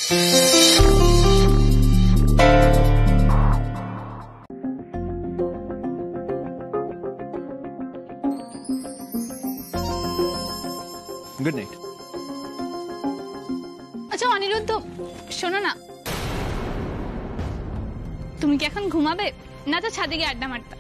Good night. আচ্ছা অনিরুদ্ধ, শোনো না, তুমি কি এখন ঘুমাবে না তো ছাদে গিয়ে আড্ডা মারতে?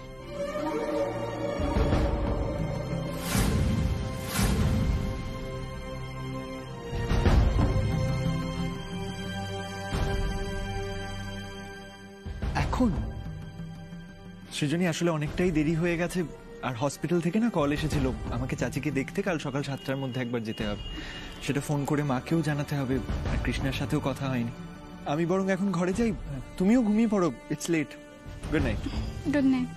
এখন সৃজনী আসলে অনেকটাই দেরি হয়ে গেছে, আর হসপিটাল থেকে না কল এসেছিল আমাকে চাচিকে দেখতে কাল সকাল 7টার মধ্যে একবার যেতে হবে, সেটা ফোন করে মাকেও জানাতে হবে, আর কৃষ্ণার সাথেও কথা হয়নি। আমি বরং এখন ঘরে যাই, তুমিও ঘুমিয়ে পড়ো, it's late. Good night. Good night.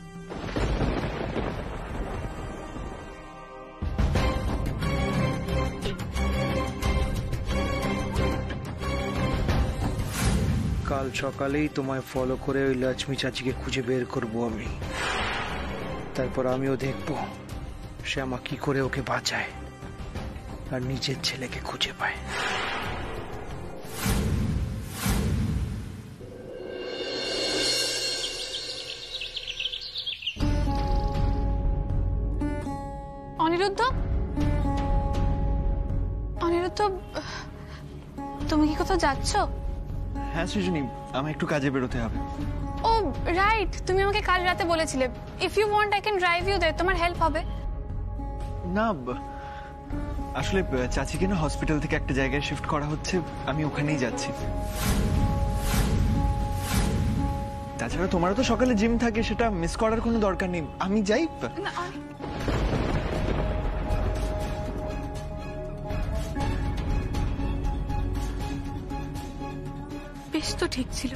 কাল সকালেই তোমায় ফলো করে ওই লক্ষ্মী চাচিকে খুঁজে বের করব আমি, তারপর আমিও দেখব শ্যামা কি করে ওকে বাঁচায় আর নিজের ছেলেকে খুঁজে পায়। অনিরুদ্ধ, অনিরুদ্ধ, তুমি কি কোথাও যাচ্ছ? হ্যাঁ সৃজনী, আমার একটু কাজে বেরোতে হবে। ও রাইট, তুমি আমাকে কাল রাতে বলেছিলে if you want I can drive you there, তোমার হেল্প হবে। না আসলে চাচিকে না হসপিটাল থেকে একটা জায়গায় শিফট করা হচ্ছে, আমি ওখানেই যাচ্ছি। তাছাড়া তোমারও তো সকালে জিম থাকে, সেটা মিস করার কোনো দরকার নেই, আমি যাই। বেশ তো ঠিক ছিল,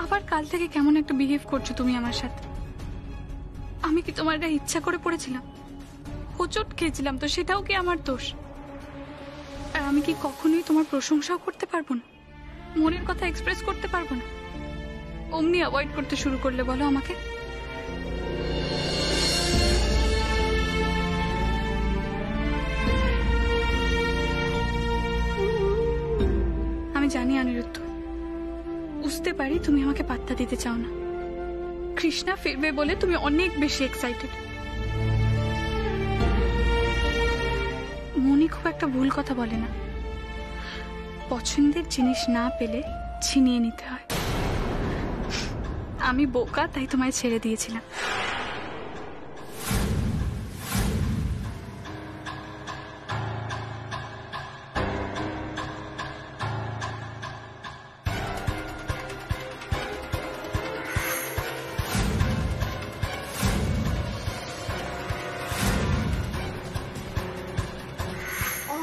আবার কাল থেকে কেমন একটা বিহেভ করছো তুমি আমার সাথে। আমি কি তোমার গায়ে ইচ্ছা করে পড়েছিলাম? হোঁচট খেয়েছিলাম তো, সেটাও কি আমার দোষ? আর আমি কি কখনোই তোমার প্রশংসাও করতে পারবো না, মনের কথা এক্সপ্রেস করতে পারবো না? অমনি অ্যাভয়েড করতে শুরু করলে বলো আমাকে। আমি জানি অনিরুদ্ধ, বুঝতে পারি তুমি আমাকে পাত্তা দিতে চাও না। কৃষ্ণা ফিরবে বলে তুমি অনেক বেশি এক্সাইটেড। মনি খুব একটা ভুল কথা বলে না, পছন্দের জিনিস না পেলে ছিনিয়ে নিতে হয়। আমি বোকা, তাই তোমায় ছেড়ে দিয়েছিলাম।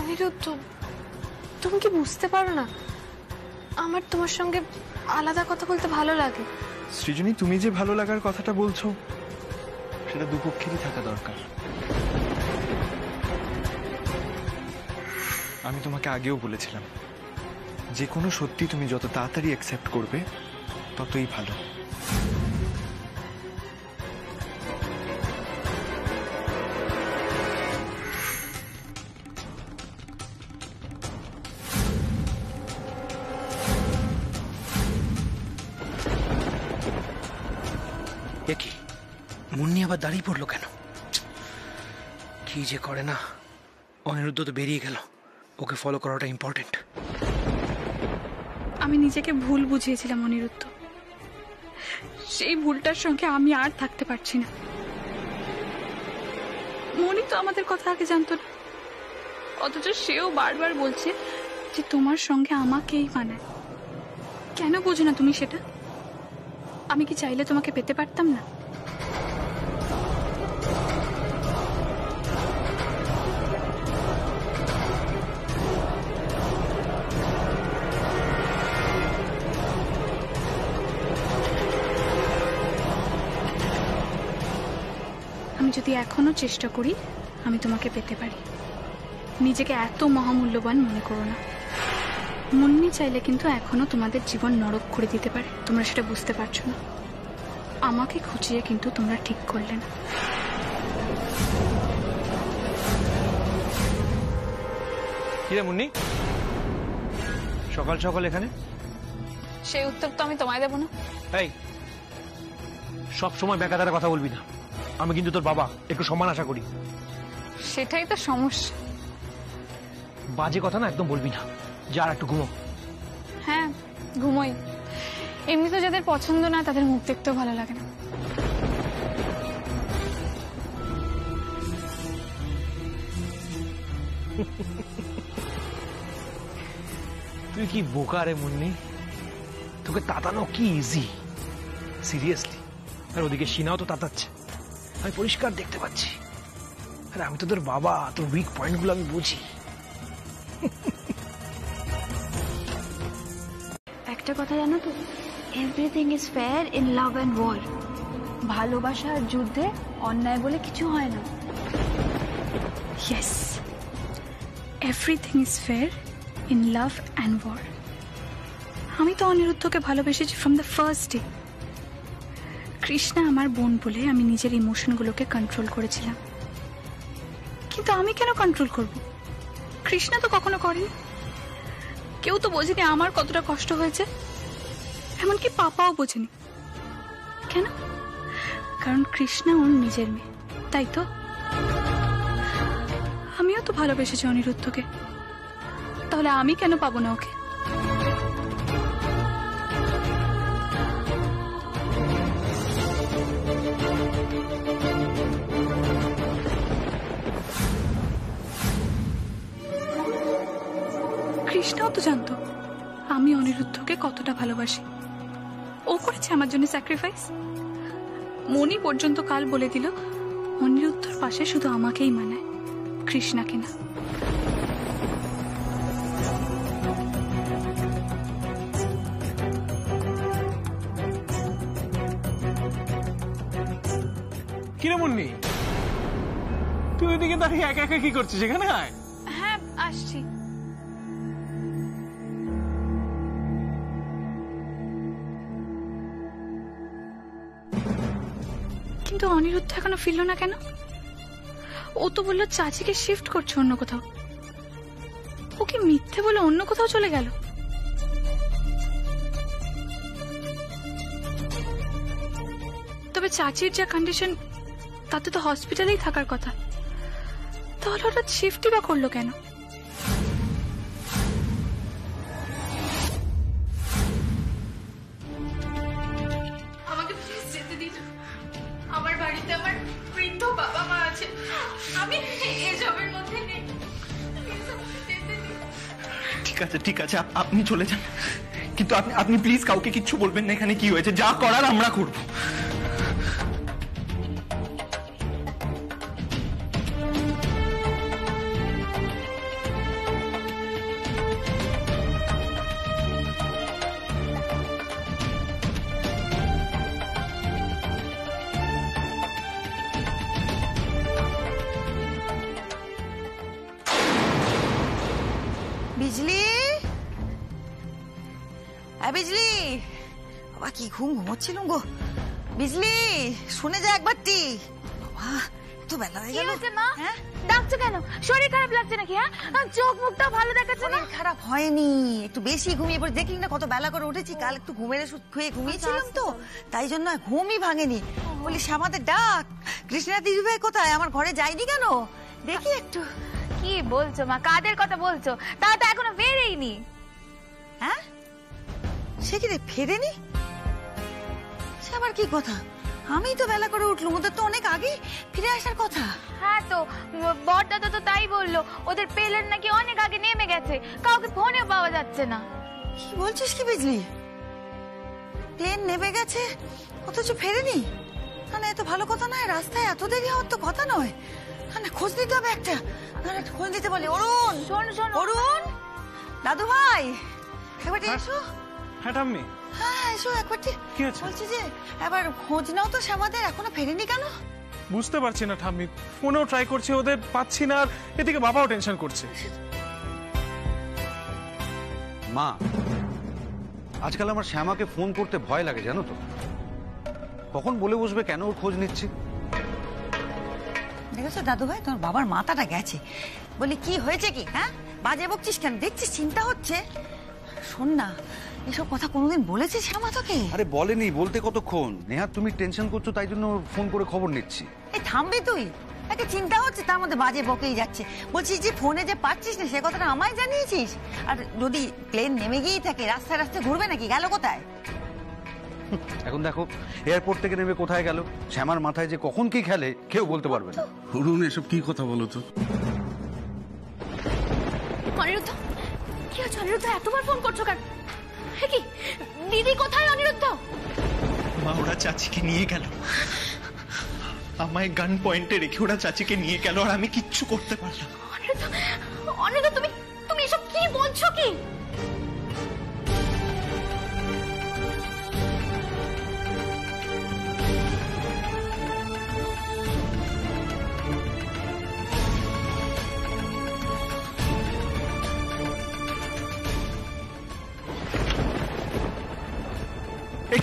অনিরুদ্ধ, তুমি কি বুঝতে পারো না আমার তোমার সঙ্গে আলাদা কথা বলতে ভালো লাগে? সৃজনী, তুমি যে ভালো লাগার কথাটা বলছো সেটা দুপক্ষেরই থাকা দরকার। আমি তোমাকে আগেও বলেছিলাম, যে কোনো সত্যি তুমি যত তাড়াতাড়ি অ্যাকসেপ্ট করবে ততই ভালো। কি মুন্নি আবার দাঁড়িয়ে পড়লো কেন? কি যে করে না। অনিরুদ্ধ তো বেরিয়ে গেল, ওকে ফলো করাটা ইম্পর্টেন্ট। আমি নিজেকে ভুল বুঝিয়েছিলাম অনিরুদ্ধ, সেই ভুলটার সঙ্গে আমি আর থাকতে পারছি না। মনি তো আমাদের কথা আগে জানতো না, অথচ সেও বারবার বলছে যে তোমার সঙ্গে আমাকেই মানায়। কেন বোঝো না তুমি সেটা? আমি কি চাইলে তোমাকে পেতে পারতাম না? আমি যদি এখনো চেষ্টা করি আমি তোমাকে পেতে পারি। নিজেকে এত মহামূল্যবান মনে করো না। মুন্নি চাইলে কিন্তু এখনো তোমাদের জীবন নরক করে দিতে পারে, তোমরা সেটা বুঝতে পারছো না। আমাকে খুঁজিয়ে কিন্তু তোমরা ঠিক করলে না। কি রে মুন্নি, সকাল সকাল এখানে? সেই উত্তর তো আমি তোমায় দেবো না। এই, সব সময় বেকাদারে কথা বলবি না। আমি কিন্তু তোর বাবা, একটু সম্মান আশা করি। সেটাই তো সমস্যা। বাজে কথা না একদম বলবি না। যা আর একটু ঘুমো। হ্যাঁ, ঘুমোই। এমনি তো যাদের পছন্দ না তাদের মুখ দেখতেও ভালো লাগে না। তুই কি বোকা রে মুন্নি, তোকে তাতানো কি ইজি, সিরিয়াসলি। আর ওদিকে সিনাও তো তাতাচ্ছে, আমি পরিষ্কার দেখতে পাচ্ছি। আরে আমি তো তোর বাবা, তোর উইক পয়েন্ট গুলো আমি বুঝি। একটা কথা জানো তো, everything is fair in love and war. ভালোবাসা আর যুদ্ধে অন্যায় বলে কিছু হয় না। Yes, everything is fair in love and war. আমি তো অনিরুদ্ধকে ভালোবেসেছি from the first day. Krishna আমার বোন বলে আমি নিজের ইমোশনগুলোকে কন্ট্রোল করেছিলাম, কিন্তু আমি কেন কন্ট্রোল করব? কৃষ্ণা তো কখনো করেনি। কেউ তো বোঝেনি আমার কতটা কষ্ট হয়েছে, এমনকি পাপাও বোঝেনি। কেন? কারণ কৃষ্ণা ওর নিজের মেয়ে, তাই তো। আমিও তো ভালোবেসেছি অনিরুদ্ধকে, তাহলে আমি কেন পাবো না ওকে? কৃষ্ণাও তো জানতো আমি অনিরুদ্ধকে কতটা ভালোবাসি। ও করেছে আমার জন্য স্যাক্রিফাইস। মনি পর্যন্ত কাল বলে দিল অনিরুদ্ধর পাশে শুধু আমাকেই মানায়, কৃষ্ণাকে না। কিরে মুন্নি, তুই ওইদিকে দাঁড়িয়ে একা একা কি করছিস? এখানে আয়। হ্যাঁ, আসছি। কিন্তু অনিরুদ্ধ এখনো ফিরল না কেন? ও তো বললো চাচিকে শিফট করছে অন্য কোথাও। ও কি মিথ্যে বলে অন্য কোথাও চলে গেল? তবে চাচির যা কন্ডিশন, তাতে তো হসপিটালেই থাকার কথা। তাহলে হঠাৎ শিফটই বা করলো কেন? আমাকে প্লিজ যেতে দিন। আমার বাড়িতে আমার বৃদ্ধ বাবা মা আছে, আমি এসবের মধ্যে নেই। ঠিক আছে ঠিক আছে, আপনি চলে যান, কিন্তু আপনি প্লিজ কাউকে কিচ্ছু বলবেন না এখানে কি হয়েছে। যা করার আমরা করব। বিজলি, বিজলি, বাবা কি ঘুম ঘুমোচ্ছিলুম গো। বিজলি, শুনে যা একবারটি। বাবা এত বেলা হয়ে গেল। মা ডাকছো কেন? শরীর খারাপ লাগছে নাকি? হ্যাঁ, চোখ মুখটা ভালো দেখাচ্ছে না। খারাপ হয়নি, একটু বেশি ঘুমিয়ে পড়ে। দেখলি না কত বেলা করে উঠেছি? কাল একটু ঘুমিয়েছিলাম তো, তাই জন্য ঘুমই ভাঙেনি। বলি শ্যামাদের ডাক। কৃষ্ণা দিদিভাই কোথায়? আমার ঘরে যায়নি কেন? দেখি একটু। কি বলছো মা? কাদের কথা বলছো? তা তো এখনো বেরেইনি। হ্যাঁ, সে কি রে, ফেরেনি? সে আবার কি কথা? আমি তো বেলা করে উঠলুম, ওদের তো অনেক আগে ফিরে আসার কথা। হ্যাঁ তো বড়দাদা তো তাই বললো, ওদের প্লেন নাকি অনেক আগে নেমে গেছে, কাউকে ফোনে পাওয়া যাচ্ছে না। কি বলছিস কি বিজলি? প্লেন নেমে গেছে অথচ ফেরেনি? না, এত ভালো কথা নয়। রাস্তায় এত দেরি হওয়ার তো কথা নয়। না, খোঁজ নিতে হবে একটা। খোঁজ দিতে বলে। অরুণ, শোনো অরুণ, দাদু ভাই, একবার এসো। হ্যাঁ ঠাম্মি, হ্যাঁ এসো একবার। কি আছে? বলছি যে এবার খোঁজ নাও তো, শ্যামাদের এখনো ফেরেনি কেন? বুঝতে পারছি না ঠাম্মি, ফোনেও ট্রাই করছি, ওদের পাচ্ছি না। আর এদিকে বাবাও টেনশন করছে। মা, আজকাল আমার শ্যামাকে ফোন করতে ভয় লাগে জানো তো। কখন বলে বসবে কেন ওর খোঁজ নিচ্ছি। দেখেছো দাদু ভাই, তোমার বাবার মাথাটা গেছে। বলি কি হয়েছে কি? হ্যাঁ, বাজে বকছিস কেন? দেখছিস চিন্তা হচ্ছে। শোন না, এসব কথা কোনোদিন বলেছে শ্যামা তোকে? আরে বলেনি, বলতে কতক্ষণ। নেহা তুমি টেনশন করছো তাই জন্য ফোন করে খবর নিচ্ছি। এই থামবি তুই? একটা চিন্তা হচ্ছে, তার মধ্যে বাজে বকেই যাচ্ছে। বলছিস যে ফোনে যে পাচ্ছিস না সে কথাটা আমায় জানিয়েছিস? আর যদি প্লেন নেমে গিয়েই থাকে রাস্তায় রাস্তায় ঘুরবে নাকি? গেল কোথায়? এখন দেখো এয়ারপোর্ট থেকে নেমে কোথায় গেল, শ্যামার মাথায় যে কখন কি খেলে কেউ বলতে পারবে না। অরুণ, এসব কি কথা বলো তো? অনিরুদ্ধ, কি হচ্ছে অনিরুদ্ধ? এতবার ফোন করছো কেন? হে কি, দিদি কোথায় অনিরুদ্ধ? মা, ওরা চাচিকে নিয়ে গেল। আমায় গান পয়েন্টে রেখে ওরা চাচিকে নিয়ে গেল, আর আমি কিচ্ছু করতে পারলাম না। অনিরুদ্ধ, অনিরুদ্ধ, তুমি এসব কি বলছো কি?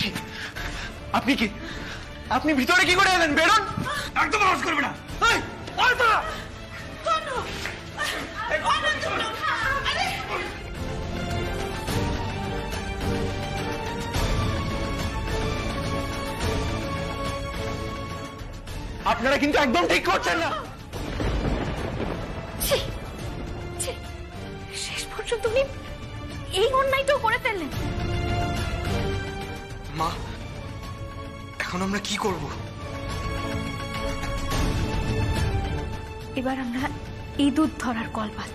কি আপনি কি আপনি ভিতরে কি করে এলেন? বেরোন, একদম আওয়াজ করবে না। আপনারা কিন্তু একদম ঠিক করছেন না। শেষ পর্যন্ত উনি এই অন্যায়টাও করে ফেললেন। মা, এখন আমরা কি করব? এবার আমরা ইঁদুর ধরার কল পাব,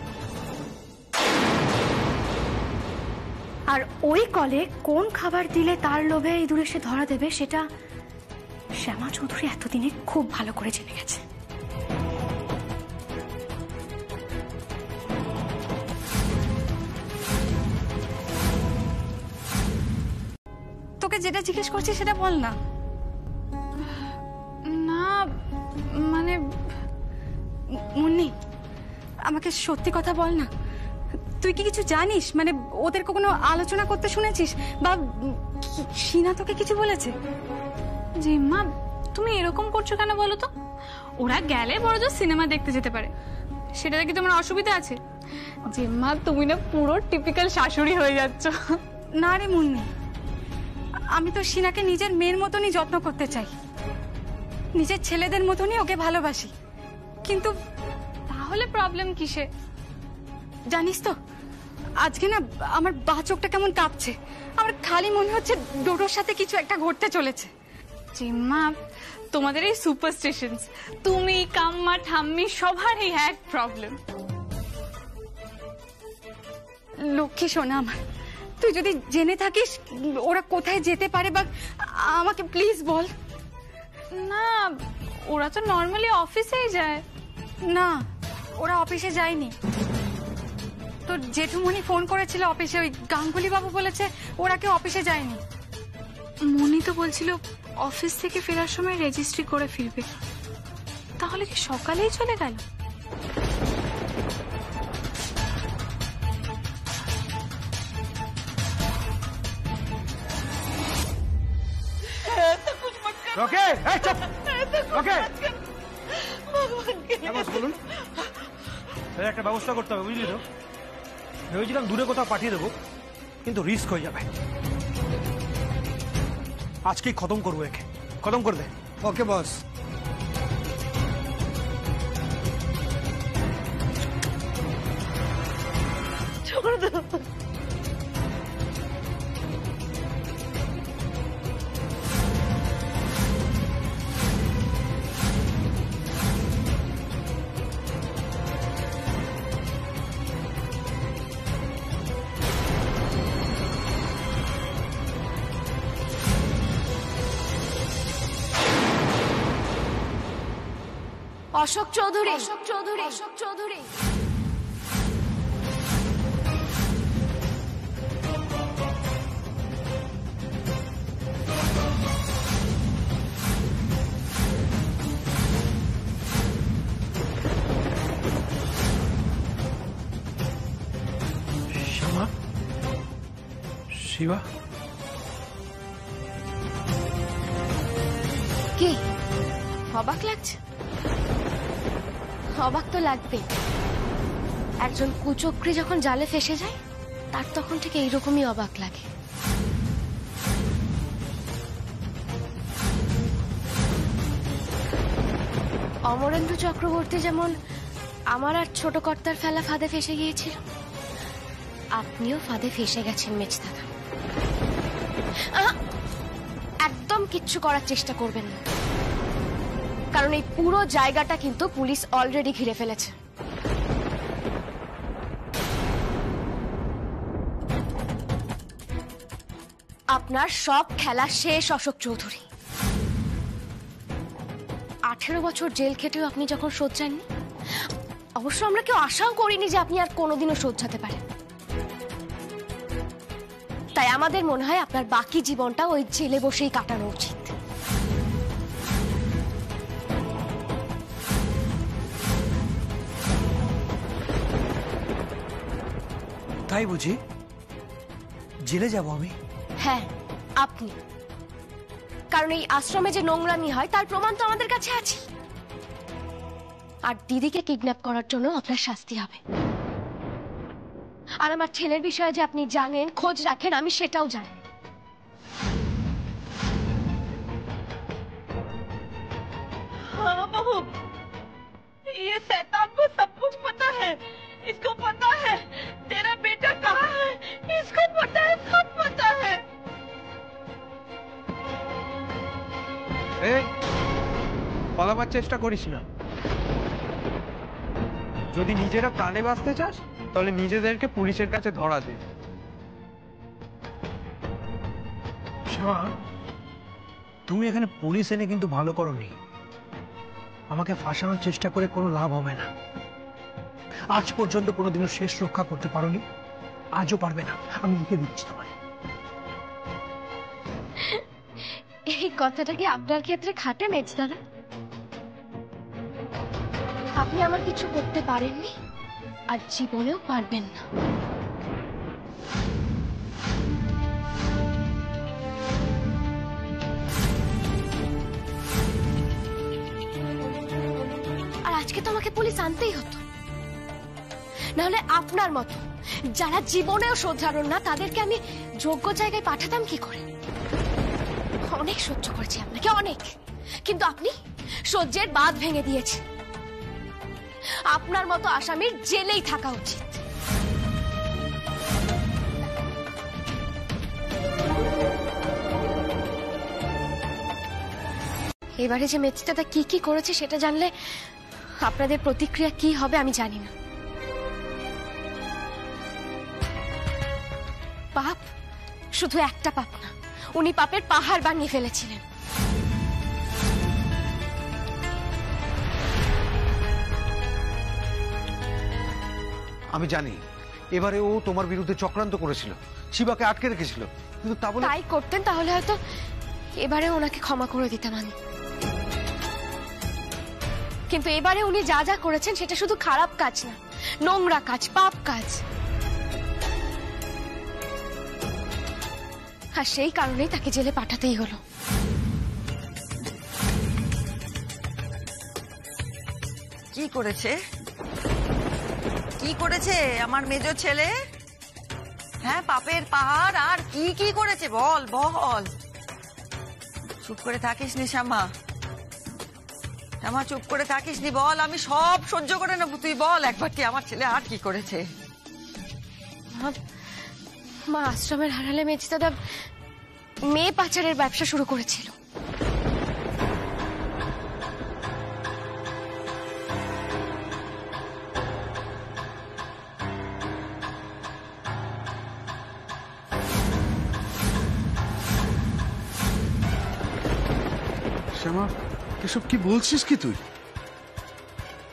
আর ওই কলে কোন খাবার দিলে তার লোভে ইঁদুর এসে ধরা দেবে সেটা শ্যামা চৌধুরী এতদিনে খুব ভালো করে জেনে গেছে। তোকে যেটা জিজ্ঞেস করছি সেটা বল না। না মানে মুন্নি, আমাকে সত্যি কথা বল না। তুই কি কিছু জানিস? মানে ওদের কোনো আলোচনা করতে শুনেছিস? বা সিনা তোকে কিছু বলেছে? জি মা, তুমি এরকম করছো কেন বলো তো? ওরা গেলে বড়জোর সিনেমা দেখতে যেতে পারে, সেটাতে কি তোমার অসুবিধা আছে? যে মা, তুমি না পুরো টিপিক্যাল শাশুড়ি হয়ে যাচ্ছ। না রে মুন্নি, আমি তো সিনাকে নিজের মেয়ের মতনই যত্ন করতে চাই, নিজের ছেলেদের মতনই ওকে ভালোবাসি। কিন্তু তাহলে প্রবলেম কিসে জানিস তো? আজকে না আমার বাঁ চোখটা কেমন কাঁপছে। আমার খালি মনে হচ্ছে ডোডোর সাথে কিছু একটা ঘটতে চলেছে। জিম্মা, তোমাদের এই সুপারস্টিশনস, তুমি কাম্মা ঠাম্মি সবারই এক প্রবলেম। লক্ষ্মী সোনা আমার, তুই যদি জেনে থাকিস ওরা কোথায় যেতে পারে বা আমাকে প্লিজ বল না। ওরা তো নর্মালি অফিসেই যায়। না, ওরা অফিসে যায়নি। তোর জেঠুমণি ফোন করেছিল অফিসে, ওই গাঙ্গুলি বাবু বলেছে ওরা কেউ অফিসে যায়নি। মনি তো বলছিল অফিস থেকে ফেরার সময় রেজিস্ট্রি করে ফিরবে। তাহলে কি সকালেই চলে গেল? রকে, এই চুপ! রকে! বলুন, একটা ব্যবস্থা করতে হবে, বুঝলি তো? ভেবেছিলাম দূরে কোথাও পাঠিয়ে দেবো, কিন্তু রিস্ক হয়ে যাবে। আজকেই খতম করবো একে। খতম করে দে। ওকে বস। অশোক চৌধুরী, অশোক চৌধুরী, অশোক চৌধুরী। শ্যামা, শিবা, কি অবাক লাগছে? অবাক তো লাগবে। একজন কুচক্রী যখন জালে ফেসে যায় তার তখন থেকে এইরকমই অবাক লাগে। অমরেন্দ্র চক্রবর্তী যেমন আমার আর ছোট কর্তার ফেলা ফাঁদে ফেসে গিয়েছিল, আপনিও ফাঁদে ফেসে গেছেন মেজদাদা। একদম কিচ্ছু করার চেষ্টা করবেন না, কারণ এই পুরো জায়গাটা কিন্তু পুলিশ অলরেডি ঘিরে ফেলেছে। আপনার সব খেলা শেষ অশোক চৌধুরী। 18 বছর জেল খেটেও আপনি যখন শোধরাননি, অবশ্য আমরা কেউ আশাও করিনি যে আপনি আর কোনোদিনও শোধরাতে পারেন। তাই আমাদের মনে হয় আপনার বাকি জীবনটা ওই জেলে বসেই কাটানো উচিত। তাই বুঝি? জেলে যাব আমি? হ্যাঁ, আপনি। কারণ এই আশ্রমে যে নোংরামি হয় তার প্রমাণ তো আমাদের কাছে আছে। আর দিদিকে কিডন্যাপ করার জন্য আপনার শাস্তি হবে। আর আমার ছেলের বিষয়ে যে আপনি জানেন, খোঁজ রাখেন, আমি সেটাও জানি। हाँ बहू, ये शैतान को सब कुछ पता है। इसको पता है तेरा बेटा कहाँ है, इसको पता है, सब पता है। এই পালাবার চেষ্টা করিস না। যদি নিজেরা প্রাণে বাঁচতে চাস তাহলে নিজেদেরকে পুলিশের কাছে ধরা দে। শ্যামা, তুমি এখানে পুলিশ এনে কিন্তু ভালো করোনি। আমাকে ফাঁসানোর চেষ্টা করে কোনো লাভ হবে না। আজ পর্যন্ত কোনোদিনও শেষ রক্ষা করতে পারোনি, আজও পারবে না, আমি লিখে দিচ্ছি তোমায়। এই কথাটা কি আপনার ক্ষেত্রে খাটে মেজদাদা? আপনি আমার কিছু করতে পারেননি, আর জীবনেও পারবেন না। আর আজকে তো আমাকে পুলিশ আনতেই হতো, নাহলে আপনার মতো যারা জীবনেও শোধরানোর না তাদেরকে আমি যোগ্য জায়গায় পাঠাতাম কি করে? অনেক সহ্য করেছি আপনাকে, অনেক, কিন্তু আপনি সহ্যের বাঁধ ভেঙে দিয়েছেন। আপনার মতো আসামির জেলেই থাকা উচিত। এবারে যে মেজদাদা কি কি করেছে সেটা জানলে আপনাদের প্রতিক্রিয়া কি হবে আমি জানি না। পাপ শুধু একটা পাপ না, উনি পাপের পাহাড় বানিয়ে ফেলেছিলেন। আমি জানি এবারে ও তোমার বিরুদ্ধে চক্রান্ত করেছিল, শিবাকে আটকে রেখেছিল, কিন্তু তা বলে তাই করতেন তাহলে হয়তো এবারে ওনাকে ক্ষমা করে দিতাম আমি। কিন্তু এবারে উনি যা যা করেছেন সেটা শুধু খারাপ কাজ না, নোংরা কাজ, পাপ কাজ। আর সেই কারণেই তাকে জেলে পাঠাতেই হলো। কি করেছে, কি করেছে আমার মেজো ছেলে? হ্যাঁ, পাপের পাহাড় আর কি কি করেছে বল বল। চুপ করে থাকিস নি শ্যামা, শ্যামা চুপ করে থাকিস নি, বল, আমি সব সহ্য করে নেবো, তুই বল একবার কি আমার ছেলে আর কি করেছে? মা, আশ্রমের হারালে মেজদাদা মেয়ে পাচারের ব্যবসা শুরু করেছিল। শ্যামা, এসব কি বলছিস কি তুই?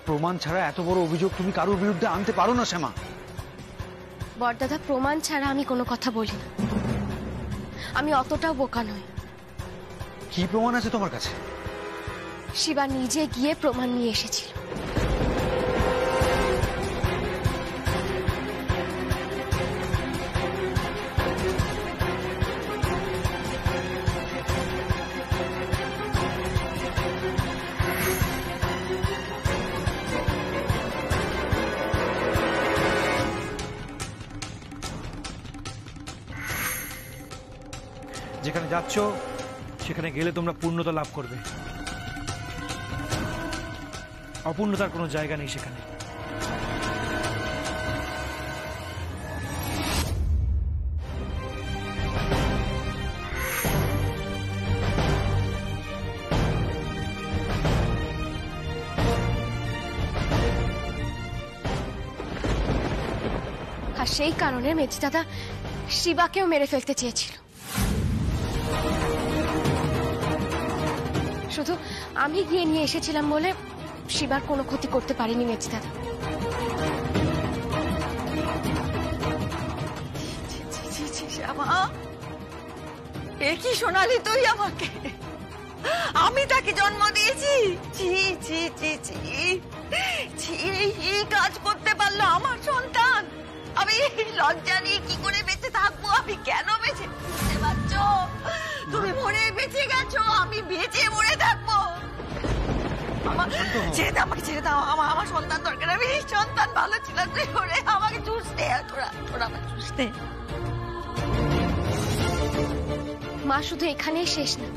প্রমাণ ছাড়া এত বড় অভিযোগ তুমি কারোর বিরুদ্ধে আনতে পারো না শ্যামা। বড়দাদা, প্রমাণ ছাড়া আমি কোনো কথা বলি না, আমি অতটাও বোকা নই। কি প্রমাণ আছে তোমার কাছে? শিবা নিজে গিয়ে প্রমাণ নিয়ে এসেছিল। যেখানে যাচ্ছ সেখানে গেলে তোমরা পূর্ণতা লাভ করবে, অপূর্ণতার কোনো জায়গা নেই সেখানে। আর সেই কারণে মেজ দাদা শিবাকেও মেরে ফেলতে চেয়েছিল। শুধু আমি গিয়ে নিয়ে এসেছিলাম বলে শিবার কোনো ক্ষতি করতে পারিনি মেজ দাদা। শ্যামা, এ কি শোনালি তুই আমাকে? আমি তাকে জন্ম দিয়েছি? ছি ছি ছি ছি ছি, এই কাজ করতে পারলো আমার সন্তান? আমি লজ্জা নিয়ে কি করে বেঁচে থাকবো? আমি কেন বেঁচে? বুঝতে পারছো? তুমি মরে বেঁচে গেছো, আমি বেঁচে মরে থাকবো? ছেড়ে দাও, আমাকে ছেড়ে দাও। আমার সন্তান দরকার। আমি সন্তান ভালো ছিল, তুই ওরে আমাকে চুষতে, তোরা আমাকে চুষতে। মা শুধু এখানেই শেষ না,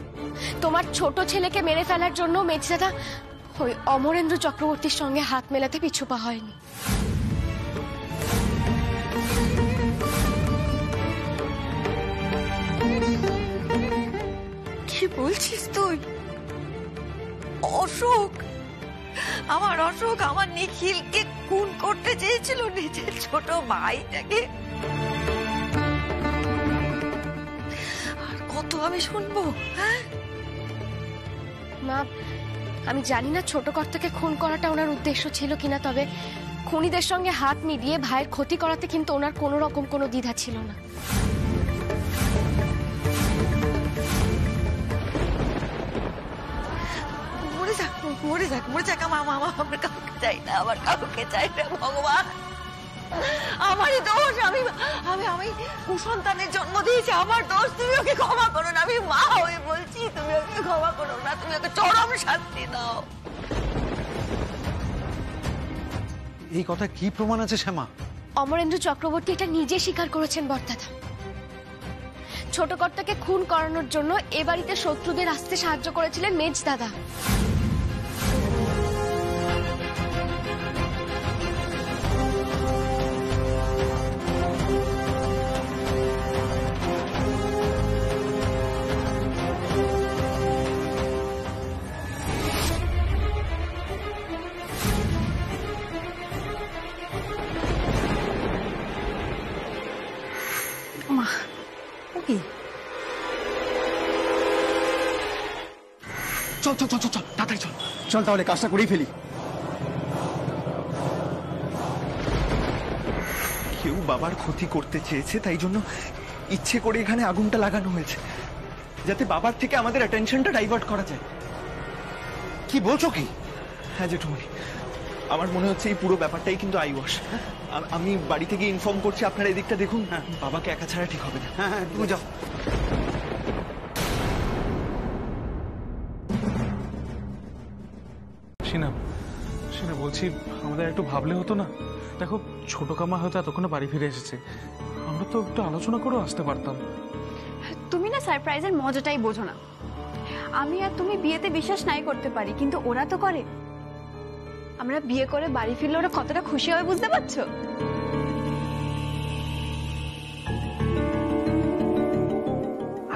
তোমার ছোট ছেলেকে মেরে ফেলার জন্য মেজ দাদা ওই অমরেন্দ্র চক্রবর্তীর সঙ্গে হাত মেলাতে পিছুপা হয়নি। কি বলছিস তুই? অশোক, আমার অশোক আমার নিখিলকে খুন করতে চেয়েছিল, নিজের ছোট ভাইটাকে। আর কত আমি শুনবো? হ্যাঁ মা, আমি জানি না ছোট কর্তাকে খুন করাটা ওনার উদ্দেশ্য ছিল কিনা, তবে খুনিদের সঙ্গে হাত মিলিয়ে ভাইয়ের ক্ষতি করাতে কিন্তু ওনার কোনো রকম কোনো দ্বিধা ছিল না। মরে যাক, আমার কাউকে চাই না, আমার কাউকে চাই না ভগবান। আমারই দোষ, আমি কুসন্তানের জন্ম দিয়েছি, আমার দোষ। তুমি ওকে ক্ষমা করো না, আমি মা হয়ে বলছি, তুমি ওকে ক্ষমা করো না, তুমি ওকে চরম শাস্তি দাও। এই কথা কি প্রমাণ আছে শ্যামা? অমরেন্দ্র চক্রবর্তী এটা নিজে স্বীকার করেছেন বর্তাদা। ছোট কর্তাকে খুন করানোর জন্য এ বাড়িতে শত্রুদের আসতে সাহায্য করেছিলেন মেজ দাদা। চল চল চল চল চল তাড়াতাড়ি চল চল, তাহলে কাজটা করেই ফেলি। কেউ বাবার ক্ষতি করতে চেয়েছে, তাই জন্য ইচ্ছে করে এখানে আগুনটা লাগানো হয়েছে, যাতে বাবার থেকে আমাদের অ্যাটেনশনটা ডাইভার্ট করা যায়। কি বলছো কি? হ্যাঁ জেঠুমনি, আমার মনে হচ্ছে এই পুরো ব্যাপারটাই কিন্তু আইওয়াশ। আমি বাড়ি থেকে ইনফর্ম করছি, আপনারা এদিকটা দেখুন। বাবাকে একা ছাড়া ঠিক হবে না। হ্যাঁ হ্যাঁ, তুমি যাও। সিনা বলছি, আমাদের একটু ভাবলে হতো না? দেখো, ছোট কামা হয়তো এতক্ষণে বাড়ি ফিরে এসেছে, আমরা তো একটু আলোচনা করেও আসতে পারতাম। তুমি না সারপ্রাইজের মজাটাই বোঝো না। আমি আর তুমি বিয়েতে বিশ্বাস নাই করতে পারি, কিন্তু ওরা তো করে। আমরা বিয়ে করে বাড়ি ফিরলে ওরা কতটা খুশি হবে বুঝতে পারছো?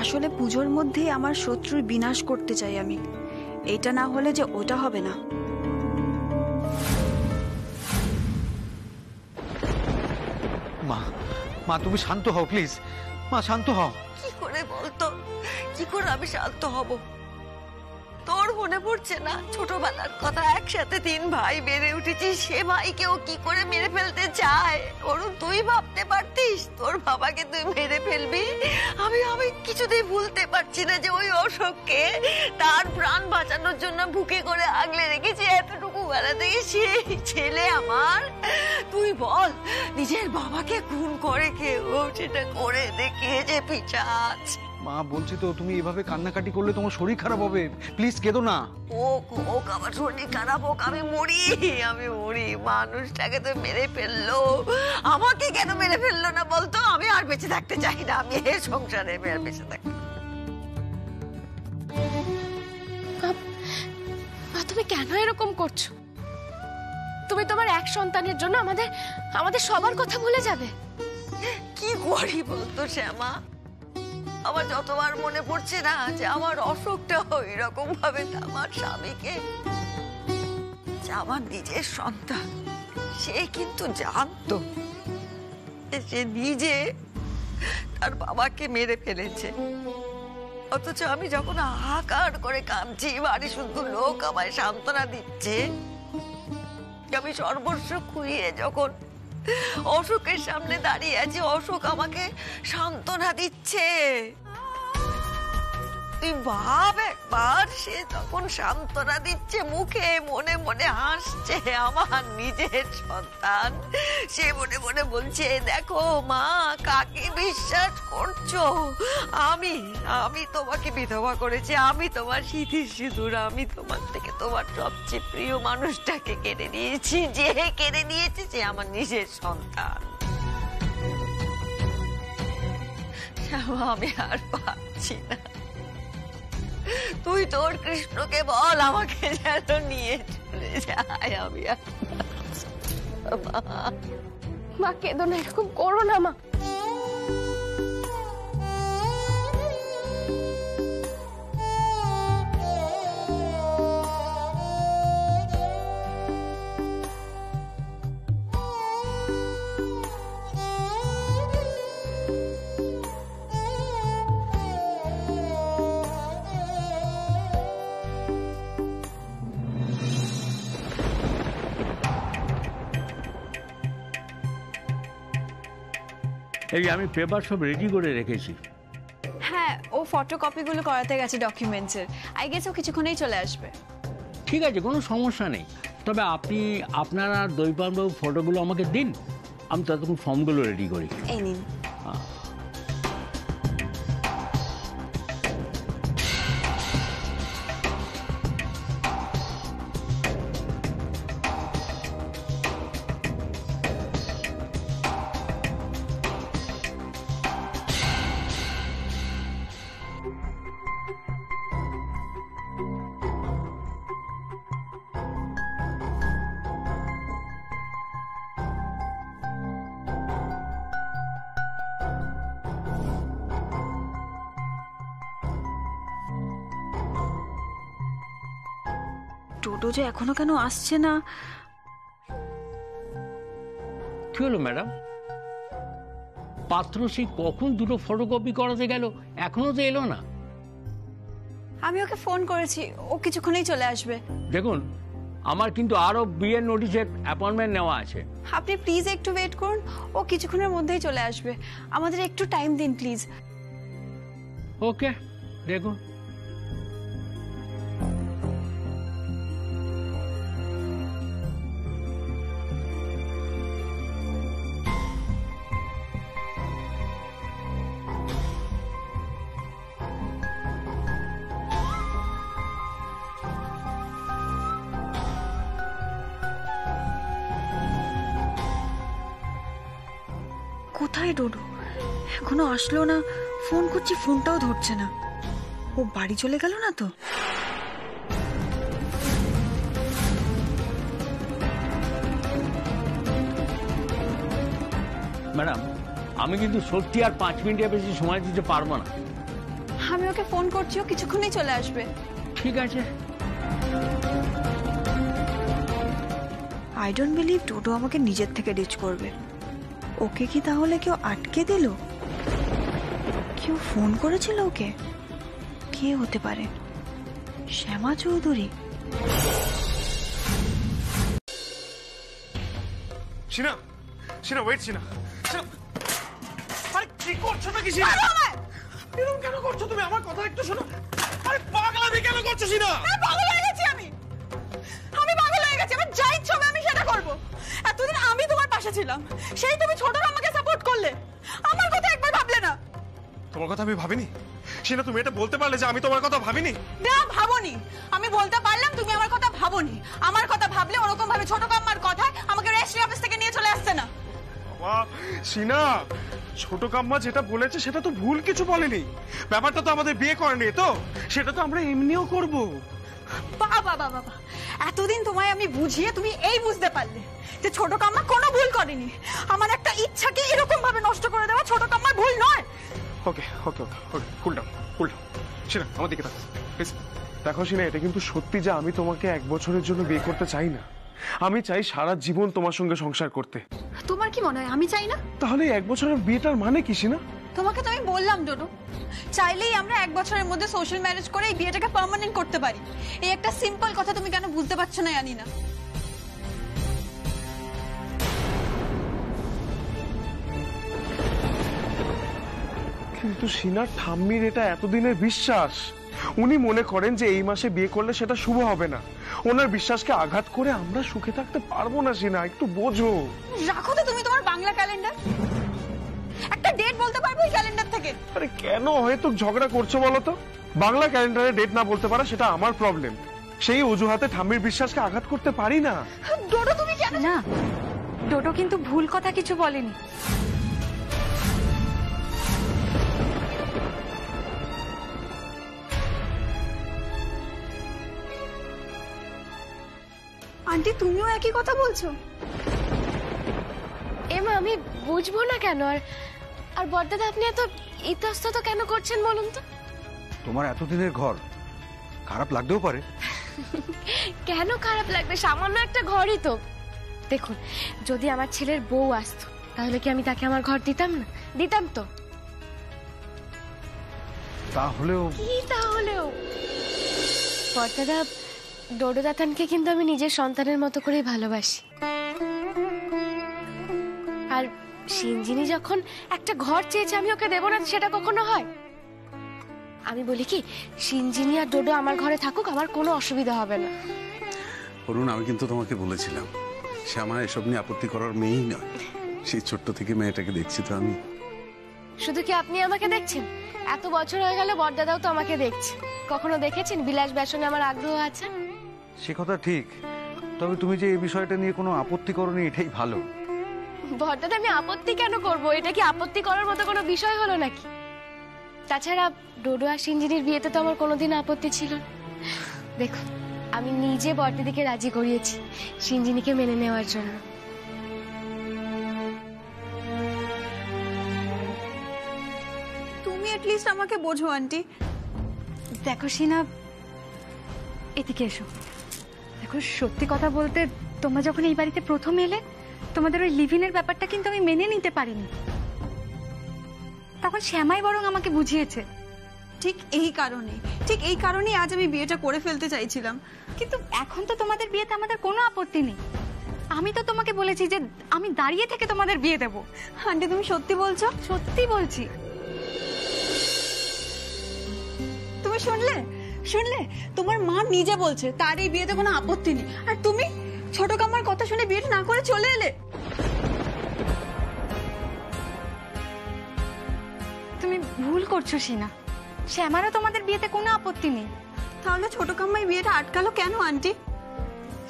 আসলে পুজোর মধ্যেই আমার শত্রুর বিনাশ করতে চাই আমি। এটা না হলে যে ওটা হবে না। মা, মা তুমি শান্ত হও প্লিজ। মা শান্ত হও। কি করে বলতো, কি করে আমি শান্ত হব? তোর মনে পড়ছে না ছোটবেলার কথা? একসাথে 3 ভাই বেড়ে উঠেছি, সে ভাইকেও কি করে মেরে ফেলতে চায়। অরুণ, তুই ভাবতে পারতিস তোর বাবাকে তুই মেরে ফেলবি? আমি কিছুতেই ভুলতে পারছি না যে ওই অশোককে তার প্রাণ বাঁচানোর জন্য বুকে করে আগলে রেখেছি এতটুকু বেলা থেকে। সেই ছেলে আমার, তুই বল, নিজের বাবাকে খুন করে কেউ সেটা করে দেখিয়েছে পিশাচ। মা বলছি তো, তুমি এভাবে কান্নাকাটি করলে তোমার শরীর খারাপ হবে, প্লিজ কেঁদো না। ওক আমার শরীর খারাপ হোক, আমি মরি। মানুষটাকে তো মেরে ফেললো, আমাকে কেন মেরে ফেললো না বলতো? আমি আর বেঁচে থাকতে চাই না, আমি এই সংসারে আর বেঁচে থাকতে। মা, তুমি কেন এরকম করছো? তুমি তোমার এক সন্তানের জন্য আমাদের সবার কথা ভুলে যাবে? কি করি বলতো শ্যামা, আমার যতবার মনে পড়ছে না যে আমার অসুখটা ওই রকম ভাবে আমার স্বামীকে, যে আমার নিজের সন্তান, সে কিন্তু জানতো সে নিজে তার বাবাকে মেরে ফেলেছে, অথচ আমি যখন হাহাকার করে কাঁদছি, বাড়ি শুধু লোক আমায় সান্ত্বনা দিচ্ছে, আমি সর্বস্ব খুইয়ে যখন অশোকের সামনে দাঁড়িয়ে আছি, অশোক আমাকে সান্ত্বনা দিচ্ছে। তুই ভাব একবার, সে তখন সান্ত্বনা দিচ্ছে মুখে, মনে মনে হাসছে, আমার নিজের সন্তান। সে মনে মনে বলছে, দেখো মা, কাকে বিশ্বাস করছো? আমি তোমাকে বিধবা করেছি, আমি তোমার সিঁথির সিঁদুর, আমি তোমার থেকে তোমার সবচেয়ে প্রিয় মানুষটাকে কেড়ে নিয়েছি। যে কেড়ে নিয়েছে সে আমার নিজের সন্তান। আমি আর পাচ্ছি না, তুই তোর কৃষ্ণকে বল আমাকে যেন নিয়ে চলে যায়। আমি মা, কেঁদো না, এরকম করো না মা। এই আমি পেপার সব রেডি করে রেখেছি। হ্যাঁ, ও ফটোকপিগুলো করাতে গেছে ডকুমেন্টসের। আই গেস ও কিছুক্ষণেই চলে আসবে। ঠিক আছে, কোনো সমস্যা নেই। তবে আপনি আপনারা দৈপানবাবু ফটোগুলো আমাকে দিন, আমি ততক্ষণ ফর্মগুলো রেডি করি। এই নিন। টোটো যে এখনো কেন আসছে না? কি হলো ম্যাডাম, পাত্র সেই কখন দুটো ফটোকপি করাতে গেল, এখনো তো এলো না। আমি ওকে ফোন করেছি, ও কিছুক্ষণেই চলে আসবে। দেখুন, আমার কিন্তু আরো বিয়ের নোটিশের অ্যাপয়েন্টমেন্ট নেওয়া আছে। আপনি প্লিজ একটু ওয়েট করুন, ও কিছুক্ষণের মধ্যেই চলে আসবে। আমাদের একটু টাইম দিন প্লিজ। ওকে, দেখুন। কোথায় ডোডো? এখনো আসলো না, ফোন করছি ফোনটাও ধরছে না। ও বাড়ি চলে গেল না তো? ম্যাডাম, আমি কিন্তু সত্যি আর 5 মিনিটের বেশি সময় দিতে পারবো না। আমি ওকে ফোন করছি, ও কিছুক্ষণেই চলে আসবে। ঠিক আছে। আই ডোন্ট বিলিভ ডোডো আমাকে নিজের থেকে ডিচ করবে। ওকে কি তাহলে কেউ আটকে দিল? কেউ ফোন করেছিল ওকে? কে হতে পারে? শ্যামা চৌধুরী? সিনা, সিনা ওয়েট, সিনা। আরে কি করছো নাকি সিনা? এরকম কেন করছো তুমি? আমার কথা একটু শোনো। আরে পাগলামি কেন করছো সিনা? পাগল হয়ে গেছি আমি পাগল হয়ে গেছি। আমার যা ইচ্ছা হবে আমি সেটা করবো। এতদিন আমি তোমার পাশে ছিলাম, সেই তুমি ছোট আমাকে সাপোর্ট করলে, আমার কথা একবার ভাবলে না? তোমার কথা আমি ভাবিনি সিনা, তুমি এটা বলতে পারলে যে আমি তোমার কথা ভাবিনি? না, ভাবোনি। আমি বলতে পারলাম তুমি আমার কথা ভাবোনি। আমার কথা ভাবলে ওরকম ভাবে ছোট কাম্মার কথায় আমাকে রেজিস্ট্রি অফিস থেকে নিয়ে চলে আসছে না। বাবা সিনা, ছোট কাম্মা যেটা বলেছে সেটা তো ভুল কিছু বলেনি। ব্যাপারটা তো আমাদের বিয়ে করেনি তো, সেটা তো আমরা এমনিও করব। বাবা বাবা বাবা, এতদিন তোমায় আমি বুঝিয়ে তুমি এই বুঝতে পারলে যে ছোট কাম্মা কোনো ভুল করেনি। আমার একটা ইচ্ছাকে এরকম ভাবে নষ্ট করে দেওয়া ছোট কাম্মার ভুল নয়। ওকে ওকে ওকে ওকে, কুল ডাউন কুল ডাউন। শোনো আমার দিকে তাকাও প্লিজ। দেখো শোনো, এটা কিন্তু সত্যি যে আমি তোমাকে 1 বছরের জন্য বিয়ে করতে চাই না। আমি চাই সারা জীবন তোমার সঙ্গে সংসার করতে। তোমার কি মনে হয় আমি চাই না? তাহলে 1 বছরের বিয়েটার মানে কি সিনা? তোমাকে তো আমি বললাম ডোডো, চাইলেই আমরা 1 বছরের মধ্যে সোশ্যাল ম্যারেজ করে এই বিয়েটাকে পার্মানেন্ট করতে পারি। এই একটা সিম্পল কথা তুমি কেন বুঝতে পারছো না জানি না। কিন্তু সিনার ঠাম্মির এটা এতদিনের বিশ্বাস। উনি মনে করেন যে এই মাসে বিয়ে করলে সেটা শুভ হবে না। ওনার বিশ্বাসকে আঘাত করে আমরা সুখে থাকতে পারবো না সিনা, একটু বোঝো। রাখো তো তুমি তোমার বাংলা ক্যালেন্ডার, একটা ডেট বলতে পারবো এই ক্যালেন্ডার থেকে। আরে কেন হয়তো ঝগড়া করছো বলো তো? বাংলা ক্যালেন্ডারে ডেট না বলতে পারা সেটা আমার প্রবলেম। সেই অজুহাতে ঠাম্মির বিশ্বাসকে আঘাত করতে পারি না। ডোডো তুমি কেন? না, ডোডো কিন্তু ভুল কথা কিছু বলেনি। আন্টি তুমিও একই কথা বলছো? এমা আমি বুঝবো না কেন? আর বড়দাদা আপনি এত ইতস্তত কেন করছেন বলুন তো? তোমার এতদিনের ঘর খারাপ লাগতেও পারে। কেন খারাপ লাগবে? সামান্য একটা ঘরই তো। দেখুন, যদি আমার ছেলের বউ আসতো তাহলে কি আমি তাকে আমার ঘর দিতাম না? দিতাম তো। তাহলেও কি তাহলেও? বড়দাদা, ডোডো দাতানকে কিন্তু আমি নিজের সন্তানের মতো করেই ভালোবাসি। আর সিনজিনি যখন একটা ঘর চেয়েছে আমি ওকে দেবো না, সেটা কখনো হয়? আমি বলি কি, সিনজিনি আর ডোডো আমার ঘরে থাকুক, আমার কোনো অসুবিধা হবে না। অরুণ, আমি কিন্তু তোমাকে বলেছিলাম শ্যামা এসব নিয়ে আপত্তি করার মেয়েই নয়। সেই ছোট্ট থেকে মেয়েটাকে দেখছি তো আমি। শুধু কি আপনি আমাকে দেখছেন? এত বছর হয়ে গেল বড়দাদাও তো আমাকে দেখছে। কখনো দেখেছেন বিলাস ব্যসনে আমার আগ্রহ আছে? সে কথা ঠিক, তবে তুমি যে এই বিষয়টা নিয়ে কোনো আপত্তি করোনি এটাই ভালো। বড়দাদা, আমি আপত্তি কেন করব? এটা কি আপত্তি করার মতো কোনো বিষয় হলো নাকি? তাছাড়া ডোডো আর সিনজিনির বিয়েতে তো আমার কোনোদিন আপত্তি ছিল না। দেখুন, আমি নিজে বড়দিদিকে রাজি করিয়েছি সিনজিনিকে মেনে নেওয়ার জন্য। তুমি অ্যাটলিস্ট আমাকে বোঝো আন্টি। দেখো সিনা, এদিকে এসো। দেখো, সত্যি কথা বলতে তোমরা যখন এই বাড়িতে প্রথম এলে তোমাদের ওই লিভিনের ব্যাপারটা কিন্তু আমি মেনে নিতে পারিনি। তখন শ্যামাই বরং আমাকে বুঝিয়েছে। ঠিক এই কারণেই আজ আমি বিয়েটা করে ফেলতে চাইছিলাম। কিন্তু এখন তো তোমাদের বিয়েতে আমাদের কোনো আপত্তি নেই। আমি তো তোমাকে বলেছি যে আমি দাঁড়িয়ে থেকে তোমাদের বিয়ে দেবো। আন্টি তুমি সত্যি বলছো? সত্যি বলছি। তুমি শুনলে তোমার মা নিজে বলছে তার এই বিয়েতে কোনো আপত্তি নেই, আর তুমি ছোট কাম্মার কথা শুনে বিয়েটা না করে চলে এলে। তুমি ভুল করছো সিনা, শ্যামারও তোমাদের বিয়েতে কোনো আপত্তি নেই। তাহলে ছোট কাম্মাই বিয়েটা আটকালো কেন আন্টি?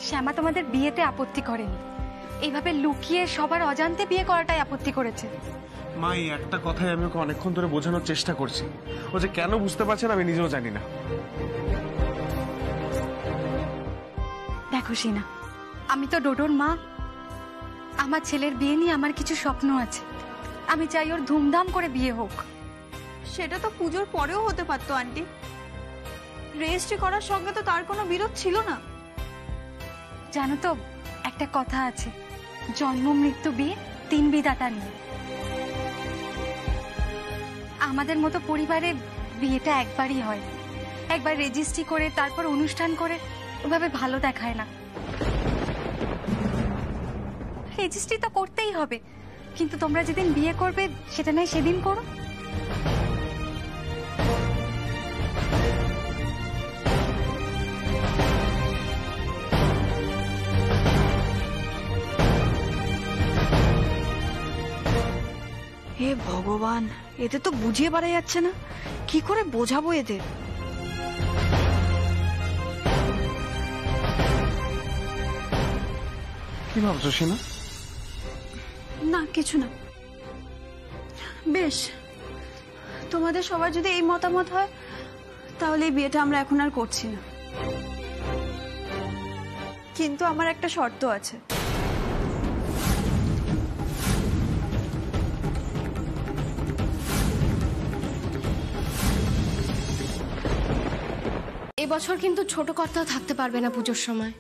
শ্যামা তোমাদের বিয়েতে আপত্তি করেনি, এইভাবে লুকিয়ে সবার অজান্তে বিয়ে করাটাই আপত্তি করেছে। মা, এই একটা কথাই আমি ওকে অনেকক্ষণ ধরে বোঝানোর চেষ্টা করছি। ও যে কেন বুঝতে পারছে না আমি নিজেও জানি না। দেখো সিনা, আমি তো ডোডোর মা। আমার ছেলের বিয়ে নিয়ে আমার কিছু স্বপ্ন আছে। আমি চাই ওর ধুমধাম করে বিয়ে হোক। সেটা তো পুজোর পরেও হতে পারতো আন্টি। রেজিস্ট্রি করার সঙ্গে তো তার কোনো বিরোধ ছিল না। জানো তো, একটা কথা আছে, জন্ম মৃত্যু বিয়ে 3 বিধাতা নিয়ে। আমাদের মতো পরিবারে বিয়েটা একবারই হয়, একবার রেজিস্ট্রি করে তারপর অনুষ্ঠান করে, ওভাবে ভালো দেখায় না। রেজিস্ট্রি তো করতেই হবে, কিন্তু তোমরা যেদিন বিয়ে করবে সেটা নয় সেদিন করো। হে ভগবান, এদের তো বুঝিয়ে পারা যাচ্ছে না, কি করে বোঝাবো এদের। কি ভাবছো সিনা? না কিছু না। বেশ, তোমাদের সবার যদি এই মতামত হয় তাহলে এই বিয়েটা আমরা এখন আর করছি না। কিন্তু আমার একটা শর্ত আছে। এবছর কিন্তু ছোট কর্তাও থাকতে পারবে না পুজোর সময়।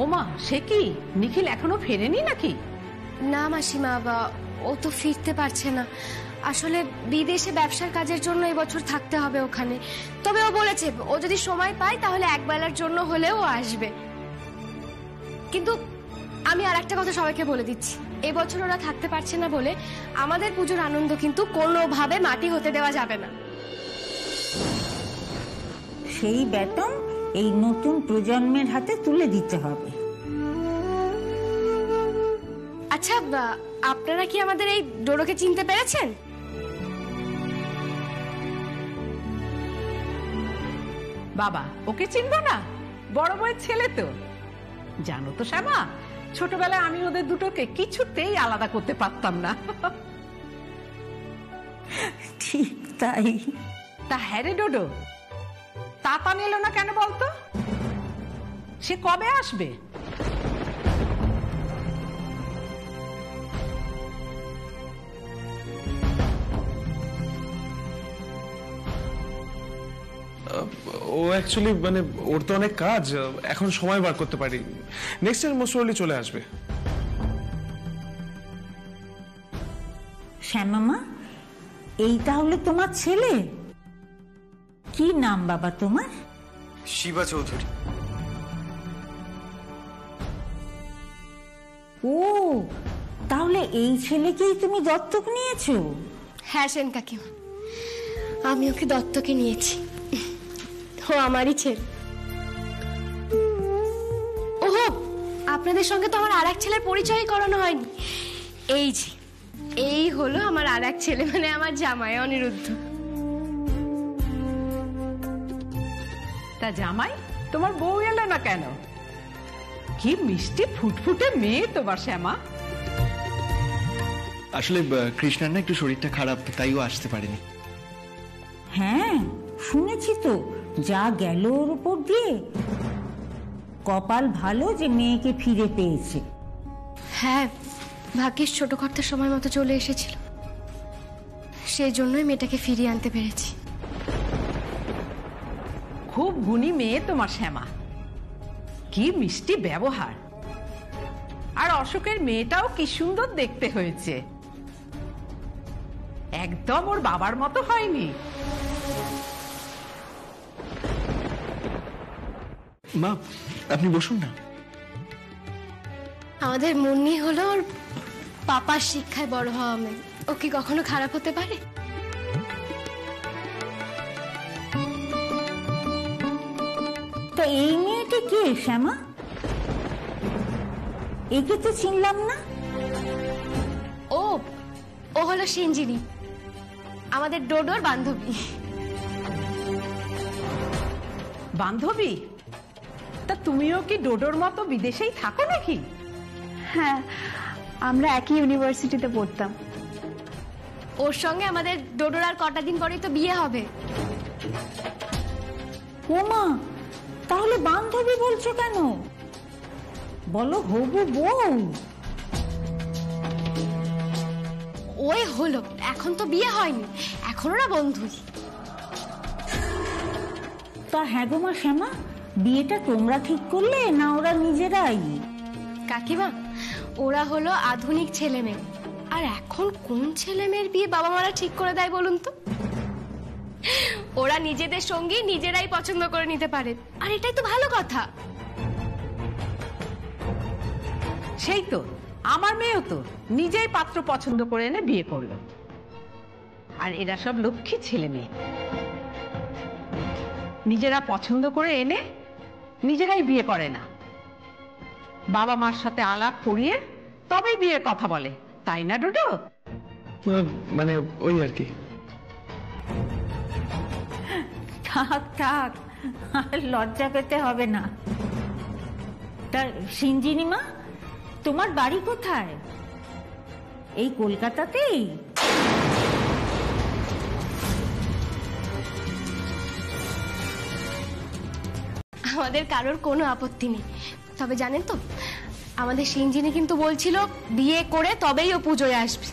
ওমা, সে কি? নিখিল এখনো ফেরেনি নাকি? না মাসিমা, ও তো ফিরতে পারছে না। আসলে বিদেশে ব্যবসার কাজের জন্য এবছর থাকতে হবে ওখানে। তবে ও বলেছে ও যদি সময় পায় তাহলে একবেলার জন্য হলেও ও আসবে। কিন্তু আমি আর একটা কথা সবাইকে বলে দিচ্ছি, এবছর ওরা থাকতে পারছে না বলে আমাদের পুজোর আনন্দ কিন্তু কোনোভাবে মাটি হতে দেওয়া যাবে না। সেই বেতন এই নতুন প্রজন্মের হাতে তুলে দিতে হবে। আচ্ছা, আপনারা কি আমাদের এই ডোডোকে চিনতে পেরেছেন? বাবা, ওকে চিনবো না? বড় বউয়ের ছেলে তো। জানো তো শ্যামা, ছোটবেলায় আমি ওদের দুটোকে কিছুতেই আলাদা করতে পারতাম না। ঠিক তাই। তা হ্যাঁ রে ডোডো, তাতা এলো না কেন বলতো? সে কবে আসবে? ও অ্যাকচুয়ালি মানে ওর তো অনেক কাজ, এখন সময় বার করতে পারি। নেক্সট ইয়ার মোস্ট প্রবাবলি চলে আসবে। শ্যামামা, এই তাহলে তোমার ছেলে? কি নাম বাবা তোমার? শিবা চৌধুরী। ও, তাহলে এই ছেলেকেই তুমি দত্তক নিয়েছো? হ্যাঁ সেন কাকিমা, আমি ওকে দত্তকে নিয়েছি। ও আমারই ছেলে। ওহো, আপনাদের সঙ্গে তো আমার আর এক ছেলের পরিচয় করানো হয়নি। এই যে, এই হলো আমার আর এক ছেলে, মানে আমার জামাই অনিরুদ্ধ। তা জামাই, তোমার বউ এলো না কেন? কি মিষ্টি ফুটফুটে মেয়ে তোমার শ্যামা। আসলে কৃষ্ণার না একটু শরীরটা খারাপ, তাই ও আসতে পারেনি। হ্যাঁ শুনেছি তো, যা গেল ওর উপর দিয়ে। কপাল ভালো যে মেয়েকে ফিরে পেয়েছে। হ্যাঁ, ভাগ্যিস ছোট কর্তার সময় মতো চলে এসেছিল, সেই জন্যই মেয়েটাকে ফিরিয়ে আনতে পেরেছি। খুব গুণী মেয়ে তোমার শ্যামা, কি মিষ্টি ব্যবহার। আর অশোকের মেয়েটাও কি সুন্দর দেখতে হয়েছে, একদম ওর বাবার মতো হয়নি। মা, আপনি বসুন না। আমাদের মুন্নি হলো ওর পাপার শিক্ষায় বড় হওয়া মেয়ে, ও কি কখনো খারাপ হতে পারে? তো এই মেয়েটি কে শ্যামা? একে তো চিনলাম না। ও ও হলো সিঞ্জিনি, আমাদের ডোডোর বান্ধবী। বান্ধবী? তা তুমিও কি ডোডোর মতো বিদেশেই থাকো নাকি? হ্যাঁ, আমরা একই ইউনিভার্সিটিতে পড়তাম। ওর সঙ্গে আমাদের ডোডোর আর কটা দিন পরেই তো বিয়ে হবে। ওমা, তাহলে বান্ধবী বলছো কেন? বলো হবু বউ। ওই হলো, এখন তো বিয়ে হয়নি, এখন ওরা বন্ধুই। তা হ্যাঁ গো মা শ্যামা, বিয়েটা তোমরা ঠিক করলে না ওরা নিজেরাই? কাকিমা, ওরা হলো আধুনিক ছেলে মেয়ে, আর এখন কোন ছেলে মেয়ের বিয়ে বাবা মারা ঠিক করে দেয় বলুন তো? ওরা নিজেদের সঙ্গী নিজেরাই পছন্দ করে নিতে পারে, আর এটাই তো ভালো কথা। সেই তো, আমার মেয়েও তো নিজেই পাত্র পছন্দ করে এনে বিয়ে করলো। আর এরা সব লক্ষ্মী ছেলে মেয়ে, নিজেরা পছন্দ করে এনে নিজেরাই বিয়ে করে না, বাবা মার সাথে আলাপ করিয়ে তবেই বিয়ের কথা বলে, তাই না ডোডো? মানে ওই আর কি। থাক থাক, আর লজ্জা পেতে হবে না। তা সিঞ্জিনি মা, তোমার বাড়ি কোথায়? এই কলকাতাতেই? আমাদের কারোর কোনো আপত্তি নেই। তবে জানেন তো, আমাদের সিঞ্জিনি কিন্তু বলছিল বিয়ে করে তবেই ও পুজোয় আসবে।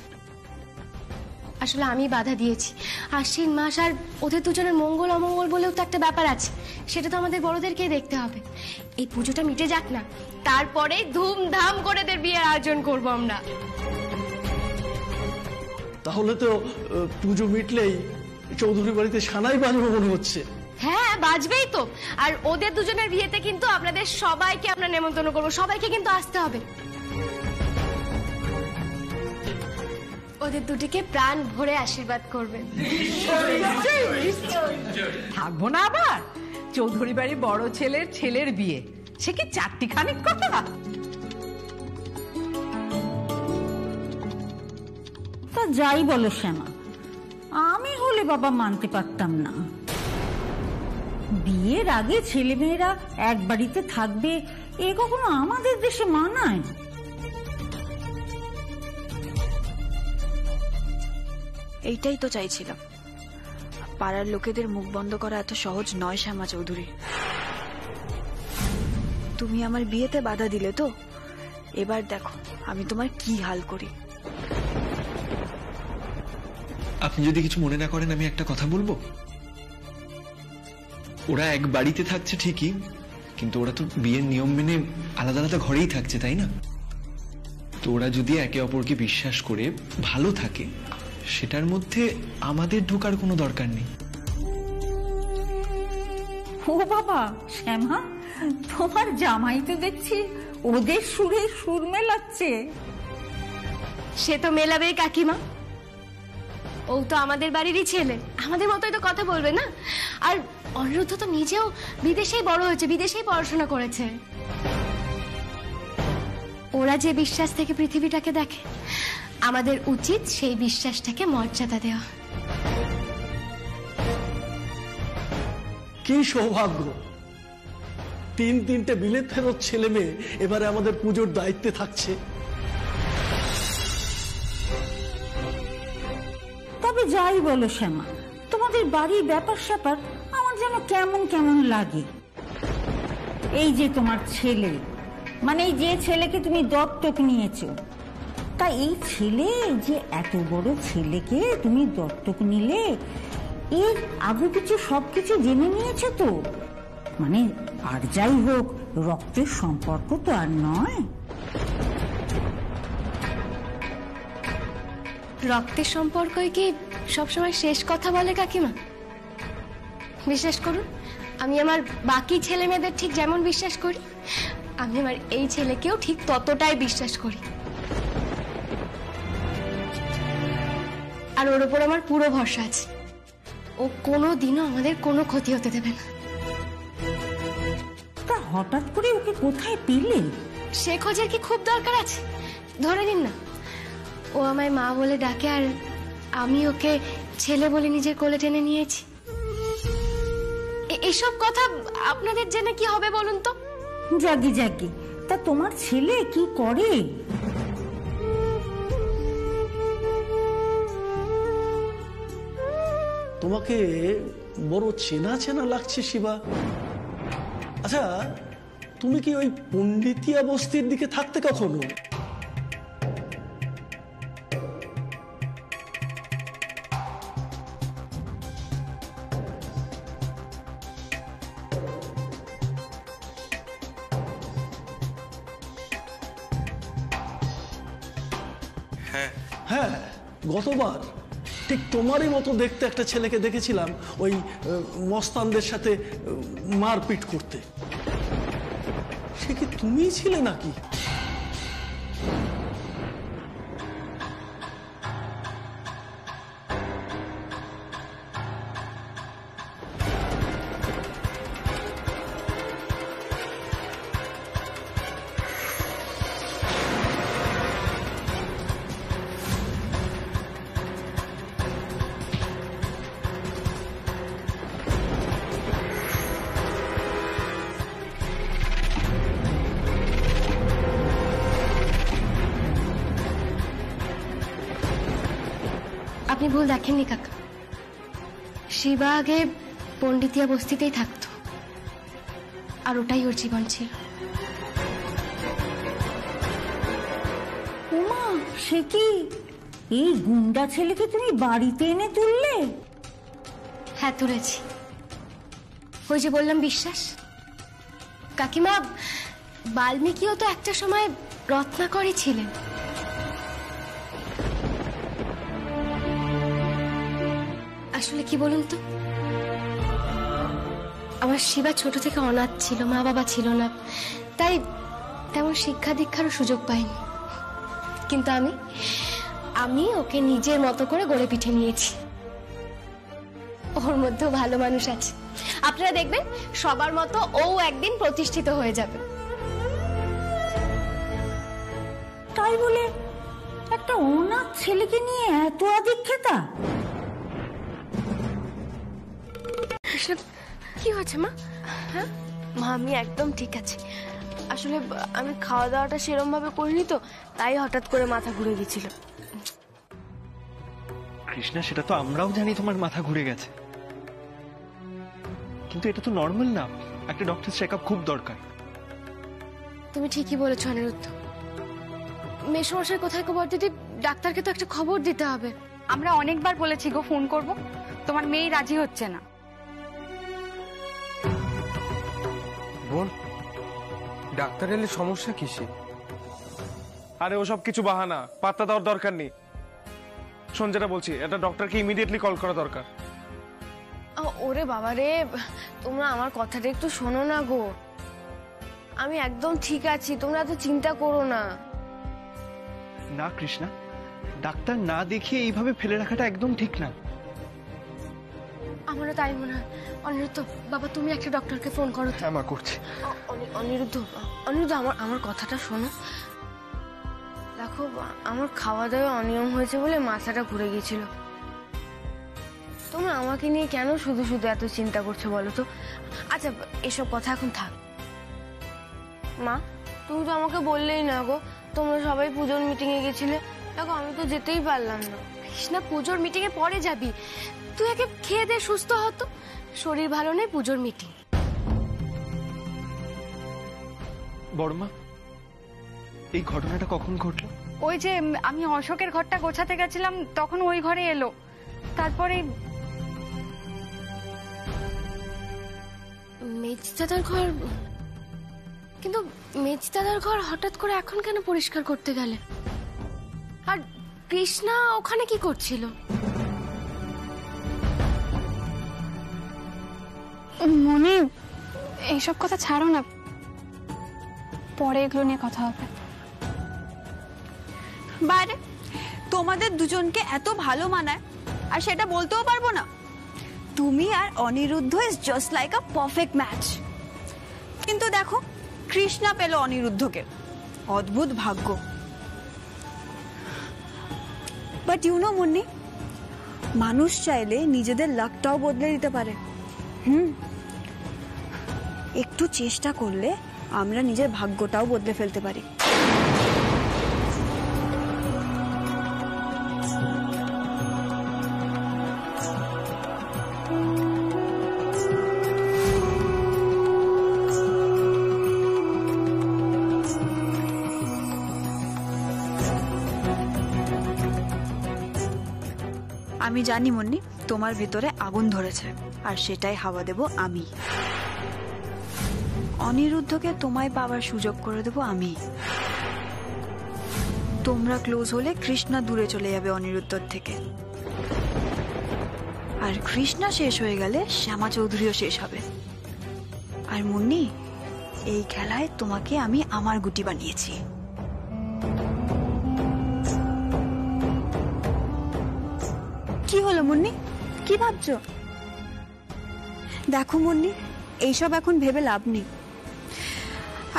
আসলে আমি বাধা দিয়েছি। আশ্বিন মাস আর ওদের দুজনের মঙ্গল অমঙ্গল বলেও তো একটা ব্যাপার আছে, সেটা তো আমাদের বড়দেরকেই দেখতে হবে। এই পুজোটা মিটে যাক না, তারপরে ধুমধাম করে এদের বিয়ের আয়োজন করব আমরা। তাহলে তো পুজো মিটলেই চৌধুরী বাড়িতে সানাই বাজবে মনে হচ্ছে। হ্যাঁ, বাজবেই তো। আর ওদের দুজনের বিয়েতে কিন্তু আপনাদের সবাইকে আমরা নেমন্তন্ন করবো, সবাইকে কিন্তু আসতে হবে। ওদের দুটিকে প্রাণ ভরে আশীর্বাদ করবেন। থাকবো না আবার? চৌধুরী বাড়ির বড় ছেলের ছেলের বিয়ে, সে কি চারটি খানিক কথা? তা যাই বলো শ্যামা, আমি হলে বাবা মানতে পারতাম না। বিয়ের আগে ছেলেমেয়েরা এক বাড়িতে থাকবে, এ কখনো আমাদের দেশে মানায়? এইটাই তো চাইছিলাম। পাড়ার লোকেদের মুখ বন্ধ করা এত সহজ নয় শ্যামা চৌধুরী। তুমি আমার বিয়েতে বাধা দিলে তো, এবার দেখো আমি তোমার কি হাল করি। আপনি যদি কিছু মনে না করেন আমি একটা কথা বলবো। ওরা এক বাড়িতে থাকছে ঠিকই, কিন্তু ওরা তো বিয়ের নিয়ম মেনে আলাদা আলাদা ঘরেই থাকছে, তাই না? তো ওরা যদি একে অপরকে বিশ্বাস করে ভালো থাকে, সেটার মধ্যে আমাদের ঢোকার কোনো দরকার নেই। ও বাবা শ্যামা, তোমার জামাই তো দেখছি ওদের সুরে সুর মেলাচ্ছে। সে তো মেলাবেই কাকিমা, ও তো আমাদের বাড়িরই ছেলে, আমাদের মতোই তো কথা বলবে না। আর অনিরুদ্ধ তো নিজেও বিদেশেই বড় হয়েছে, বিদেশেই পড়াশোনা করেছে। ওরা যে বিশ্বাস থেকে পৃথিবীটাকে দেখে, আমাদের উচিত সেই বিশ্বাসটাকে মর্যাদা দেওয়া। কি সৌভাগ্য, তিনটে বিলেত ফেরত ছেলে মেয়ে এবারে আমাদের পুজোর দায়িত্বে থাকছে। তবে যাই বলো শ্যামা, তোমাদের বাড়ির ব্যাপার স্যাপার আমার যেন কেমন কেমন লাগে। এই যে তোমার ছেলে, মানে যে ছেলেকে তুমি দত্তক নিয়েছো, তা এই ছেলে যে এত বড় ছেলেকে তুমি দত্তক নিলে, এর আগে কিছু সবকিছু জেনে নিয়েছো তো? মানে আর যাই হোক, রক্তের সম্পর্ক তো আর নয়। রক্তের সম্পর্কই কি সবসময় শেষ কথা বলে কাকিমা? বিশ্বাস করুন, আমি আমার বাকি ছেলে মেয়েদের ঠিক যেমন বিশ্বাস করি, আমি আমার এই ছেলেকেও ঠিক ততটাই বিশ্বাস করি। আর ওর উপর আমার পুরো ভরসা আছে, ও কোনোদিনও আমাদের কোনো ক্ষতি হতে দেবে না। তা হঠাৎ করে ওকে কোথায় পেলে? সে খোঁজের কি খুব দরকার আছে? ধরে নিন না, ও আমায় মা বলে ডাকে, আর আমি ওকে ছেলে বলে নিজের কোলে টেনে নিয়েছি। এসব কথা আপনাদের জেনে কি হবে বলুন তো? জাগি জাগি, তা তোমার ছেলে কি করে? তোমাকে বড় চেনা চেনা লাগছে শিবা। আচ্ছা, তুমি কি ওই পণ্ডিতিয়া বস্তির দিকে থাকতে কখনো? হ্যাঁ, গতবার ঠিক তোমারই মতো দেখতে একটা ছেলেকে দেখেছিলাম ওই মস্তানদের সাথে মারপিট করতে। সে কি তুমিই ছিলে নাকি? আপনি ভুল দেখেননি কাকা, শিবা আগে পণ্ডিতিয়া বস্তিতেই থাকতো। আর ওটাই ওর জীবন ছিল। উমা, সে কি এই গুন্ডা ছেলেকে তুমি বাড়িতে এনে তুললে? হ্যাঁ, তুলেছি। ওই যে বললাম বিশ্বাস। কাকিমা, বাল্মীকিও তো একটা সময় রত্নাকরই ছিলেন। আসলে কি বলুন তো, আমার শিবা ছোট থেকে অনাথ ছিল, মা বাবা ছিল না, তাই তেমন শিক্ষা দীক্ষারও সুযোগ পাইনি। কিন্তু আমি ওকে নিজের মতো করে গড়ে পিঠে নিয়েছি। ওর মধ্যেও ভালো মানুষ আছে। আপনারা দেখবেন সবার মতো ও একদিন প্রতিষ্ঠিত হয়ে যাবে। তাই বলে একটা অনাথ ছেলেকে নিয়ে এত আদিক্ষেতা? কি হয়েছে মা? হ্যাঁ মা, আমি একদম ঠিক আছে। আসলে আমি খাওয়া দাওয়াটা সেরকম ভাবে করিনি তো, তাই হঠাৎ করে মাথা ঘুরে গেছিল। কৃষ্ণা, সেটা তো আমরাও জানি তোমার মাথা ঘুরে গেছে, কিন্তু এটা তো নর্মাল না। একটা ডক্টর চেকআপ খুব দরকার। তুমি ঠিকই বলেছো অনিরুদ্ধ। মেসমশাই কোথায় খবর দিদি, ডাক্তারকে তো একটা খবর দিতে হবে। আমরা অনেকবার বলেছি গো ফোন করব, তোমার মেয়ে রাজি হচ্ছে না। বোন, ডাক্তার এলে সমস্যা কিসে? আরে ওসব কিছু বাহানা, পাত্তা দেওয়ার দরকার নেই। শোন, যেটা বলছি, এটা ডক্টরকে ইমিডিয়েটলি কল করা দরকার। ওরে বাবা রে, তোমরা আমার কথাটা একটু শোনো না গো। আমি একদম ঠিক আছি, তোমরা তো চিন্তা করো না। না কৃষ্ণা, ডাক্তার না দেখিয়ে এইভাবে ফেলে রাখাটা একদম ঠিক না। আমারও তাই মনে হয়। অনিরুদ্ধ বাবা, তুমি একটা ডক্টরকে ফোন করো। হ্যাঁ মা, করছি। অনিরুদ্ধ আমার কথাটা শোনো। দেখো, আমার খাওয়া দাওয়া অনিয়ম হয়েছে বলে মাথাটা ঘুরে গিয়েছিল। তোমরা আমাকে নিয়ে কেন শুধু শুধু এত চিন্তা করছো বলো তো? আচ্ছা, এসব কথা এখন থাক। মা, তুমি তো আমাকে বললেই না গো, তোমরা সবাই পুজোর মিটিং এ গেছিলে। দেখো, আমি তো যেতেই পারলাম না। কৃষ্ণা, পুজোর মিটিং এ পরে যাবি, তুই আগে খেয়ে দে, সুস্থ হতো। শরীর ভালো নেই, পুজোর মিটিং। বড়মা, এই ঘটনাটা কখন ঘটলো? ওই যে আমি অশোকের ঘরটা গোছাতে গেছিলাম, তখন ওই ঘরে এলো। তারপরে মেজদাদার ঘর, কিন্তু মেজদাদার ঘর হঠাৎ করে এখন কেন পরিষ্কার করতে গেলে? আর কৃষ্ণা ওখানে কি করছিল? মনে, এইসব কথা ছাড়ো না, পরে এগুলো নিয়ে কথা হবে। বাইরে তোমাদের দুজনকে এত ভালো মানায়, আর সেটা বলতেও পারবো না। তুমি আর Aniruddha is just like a perfect match. কিন্তু দেখো, কৃষ্ণা পেল অনিরুদ্ধকে। অদ্ভুত ভাগ্য। বাট ইউ নো মুন্নি, মানুষ চাইলে নিজেদের লাকটাও বদলে দিতে পারে। একটু চেষ্টা করলে আমরা নিজের ভাগ্যটাও বদলে ফেলতে পারি। আমি জানি মুন্নি, তোমার ভেতরে আগুন ধরেছে, আর সেটাই হাওয়া দেব আমি। অনিরুদ্ধকে তোমায় পাওয়ার সুযোগ করে দেব আমি। তোমরা ক্লোজ হলে কৃষ্ণা দূরে চলে যাবে অনিরুদ্ধর থেকে, আর কৃষ্ণা শেষ হয়ে গেলে শ্যামা চৌধুরীও শেষ হবে। আর মুন্নি, এই খেলায় তোমাকে আমি আমার গুটি বানিয়েছি। কি হলো মুন্নি, কি ভাবছো? দেখো মুন্নি, এইসব এখন ভেবে লাভ নেই।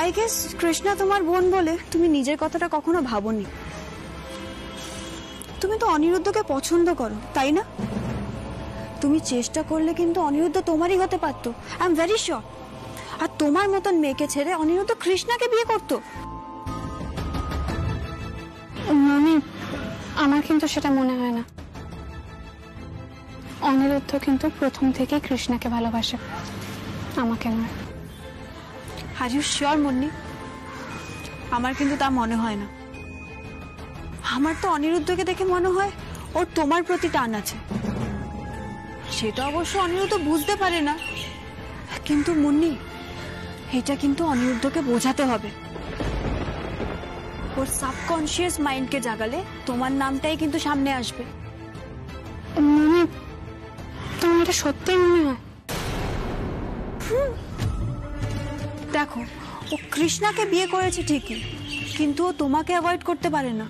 আই গেস কৃষ্ণা তোমার বোন বলে তুমি নিজের কথাটা কখনো ভাবোনি। তুমি তো অনিরুদ্ধকে পছন্দ করো, তাই না? তুমি চেষ্টা করলে কিন্তু অনিরুদ্ধ তোমারই হতে পারতো, আই এম ভেরি শিওর। আর তোমার মতন মেয়েকে ছেড়ে অনিরুদ্ধ কৃষ্ণাকে বিয়ে করতো। আমার কিন্তু সেটা মনে হয় না। অনিরুদ্ধ কিন্তু প্রথম থেকে কৃষ্ণাকে ভালোবাসে, আমাকে নয়। Are you sure Munni? আমার কিন্তু তা মনে হয় না। আমার তো অনিরুদ্ধকে দেখে মনে হয় ওর তোমার প্রতি টান আছে। সেটা অবশ্য অনিরুদ্ধ বুঝতে পারে না, কিন্তু মুন্নি এটা কিন্তু অনিরুদ্ধকে বোঝাতে হবে। ওর সাবকনশিয়াস মাইন্ডকে জাগালে তোমার নামটাই কিন্তু সামনে আসবে। মানে তোমার এটা সত্যিই মনে হয়? দেখো, ও কৃষ্ণাকে বিয়ে করেছে ঠিকই, কিন্তু ও তোমাকে অ্যাভয়েড করতে পারে না।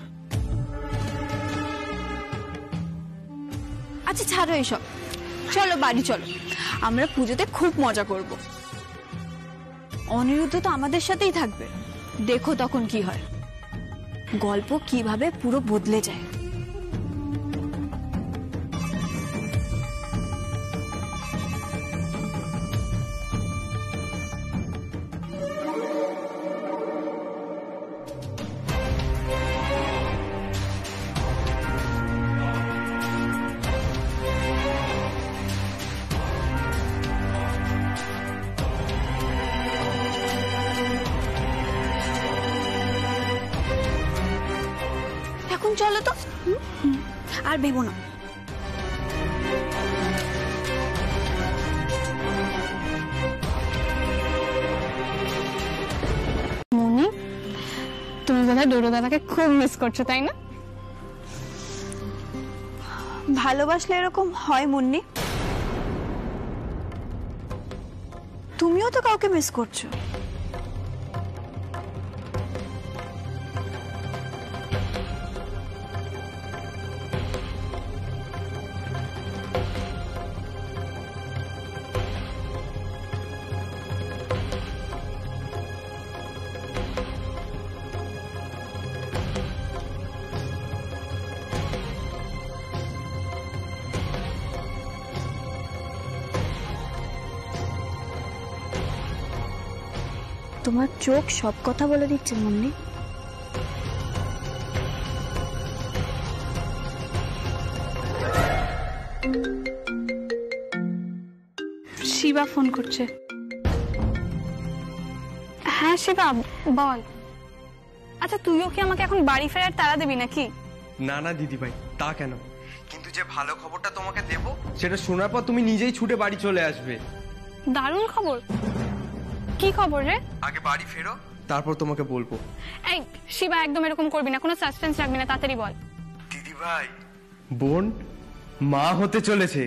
আচ্ছা ছাড়ো এসব, চলো বাড়ি চলো, আমরা পুজোতে খুব মজা করব। অনিরুদ্ধ তো আমাদের সাথেই থাকবে, দেখো তখন কি হয়, গল্প কিভাবে পুরো বদলে যায়। এখন চলো তো, আর ভেবো না। মনি, তুমি বোধহয় ডোডো দাদাকে খুব মিস করছো, তাই না? ভালোবাসলে এরকম হয় মুন্নি? তুমিও তো কাউকে মিস করছো। তোমার চোখ সব কথা বলে দিচ্ছে মুন্নি। শিবা ফোন করছে। হ্যাঁ শিবা বল। আচ্ছা তুইও কি আমাকে এখন বাড়ি ফেরার তাড়া দিবি নাকি? না না দিদি ভাই, তা কেন? কিন্তু যে ভালো খবরটা তোমাকে দেব সেটা শোনার পর তুমি নিজেই ছুটে বাড়ি চলে আসবে। দারুণ খবর। কি খবর রে? আগে বাড়ি ফেরো, তারপর তোমাকে বলবো। এই শিবা একদম এরকম করবি না, কোনো সাসপেন্স রাখবি না, তাড়াতাড়ি বল। দিদি ভাই, বোন মা হতে চলেছে।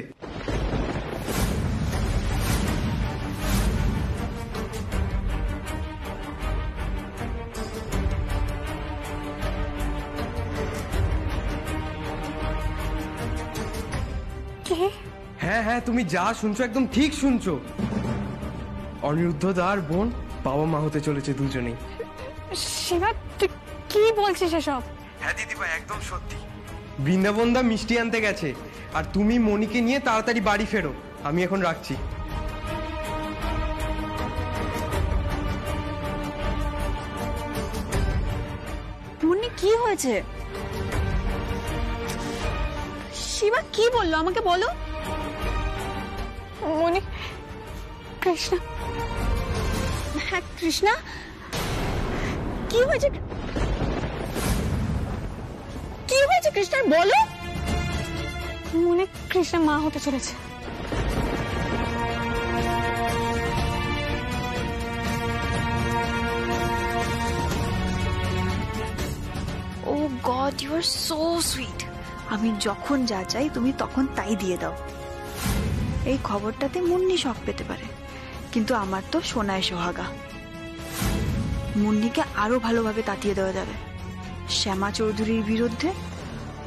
হ্যাঁ হ্যাঁ, তুমি যা শুনছো একদম ঠিক শুনছো। অনিরুদ্ধ দার বোন বাবা মা হতে চলেছে দুজনেই। শিবা তুই কি বলছিস এসব? হ্যাঁ দিদি ভাই, একদম সত্যি। বৃন্দাবন দা মিষ্টি আনতে গেছে, আর তুমি মনিকে নিয়ে তাড়াতাড়ি বাড়ি ফেরো। আমি এখন রাখছি। মুন্নি কি হয়েছে? শিবা কি বললো আমাকে বলো। মনি, কৃষ্ণা। হ্যাঁ কৃষ্ণা, কি হয়েছে? কি হয়েছে কৃষ্ণার বলো। মনে কৃষ্ণা মা হতে চলেছে। Oh god, you are so sweet. আমি যখন যা চাই তুমি তখন তাই দিয়ে দাও। এই খবরটাতে মুন্নি শক পেতে পারে, কিন্তু আমার তো সোনায় সোহাগা। মুন্নিকে আরো ভালোভাবে তাতিয়ে দেওয়া যাবে। শ্যামা চৌধুরীর বিরুদ্ধে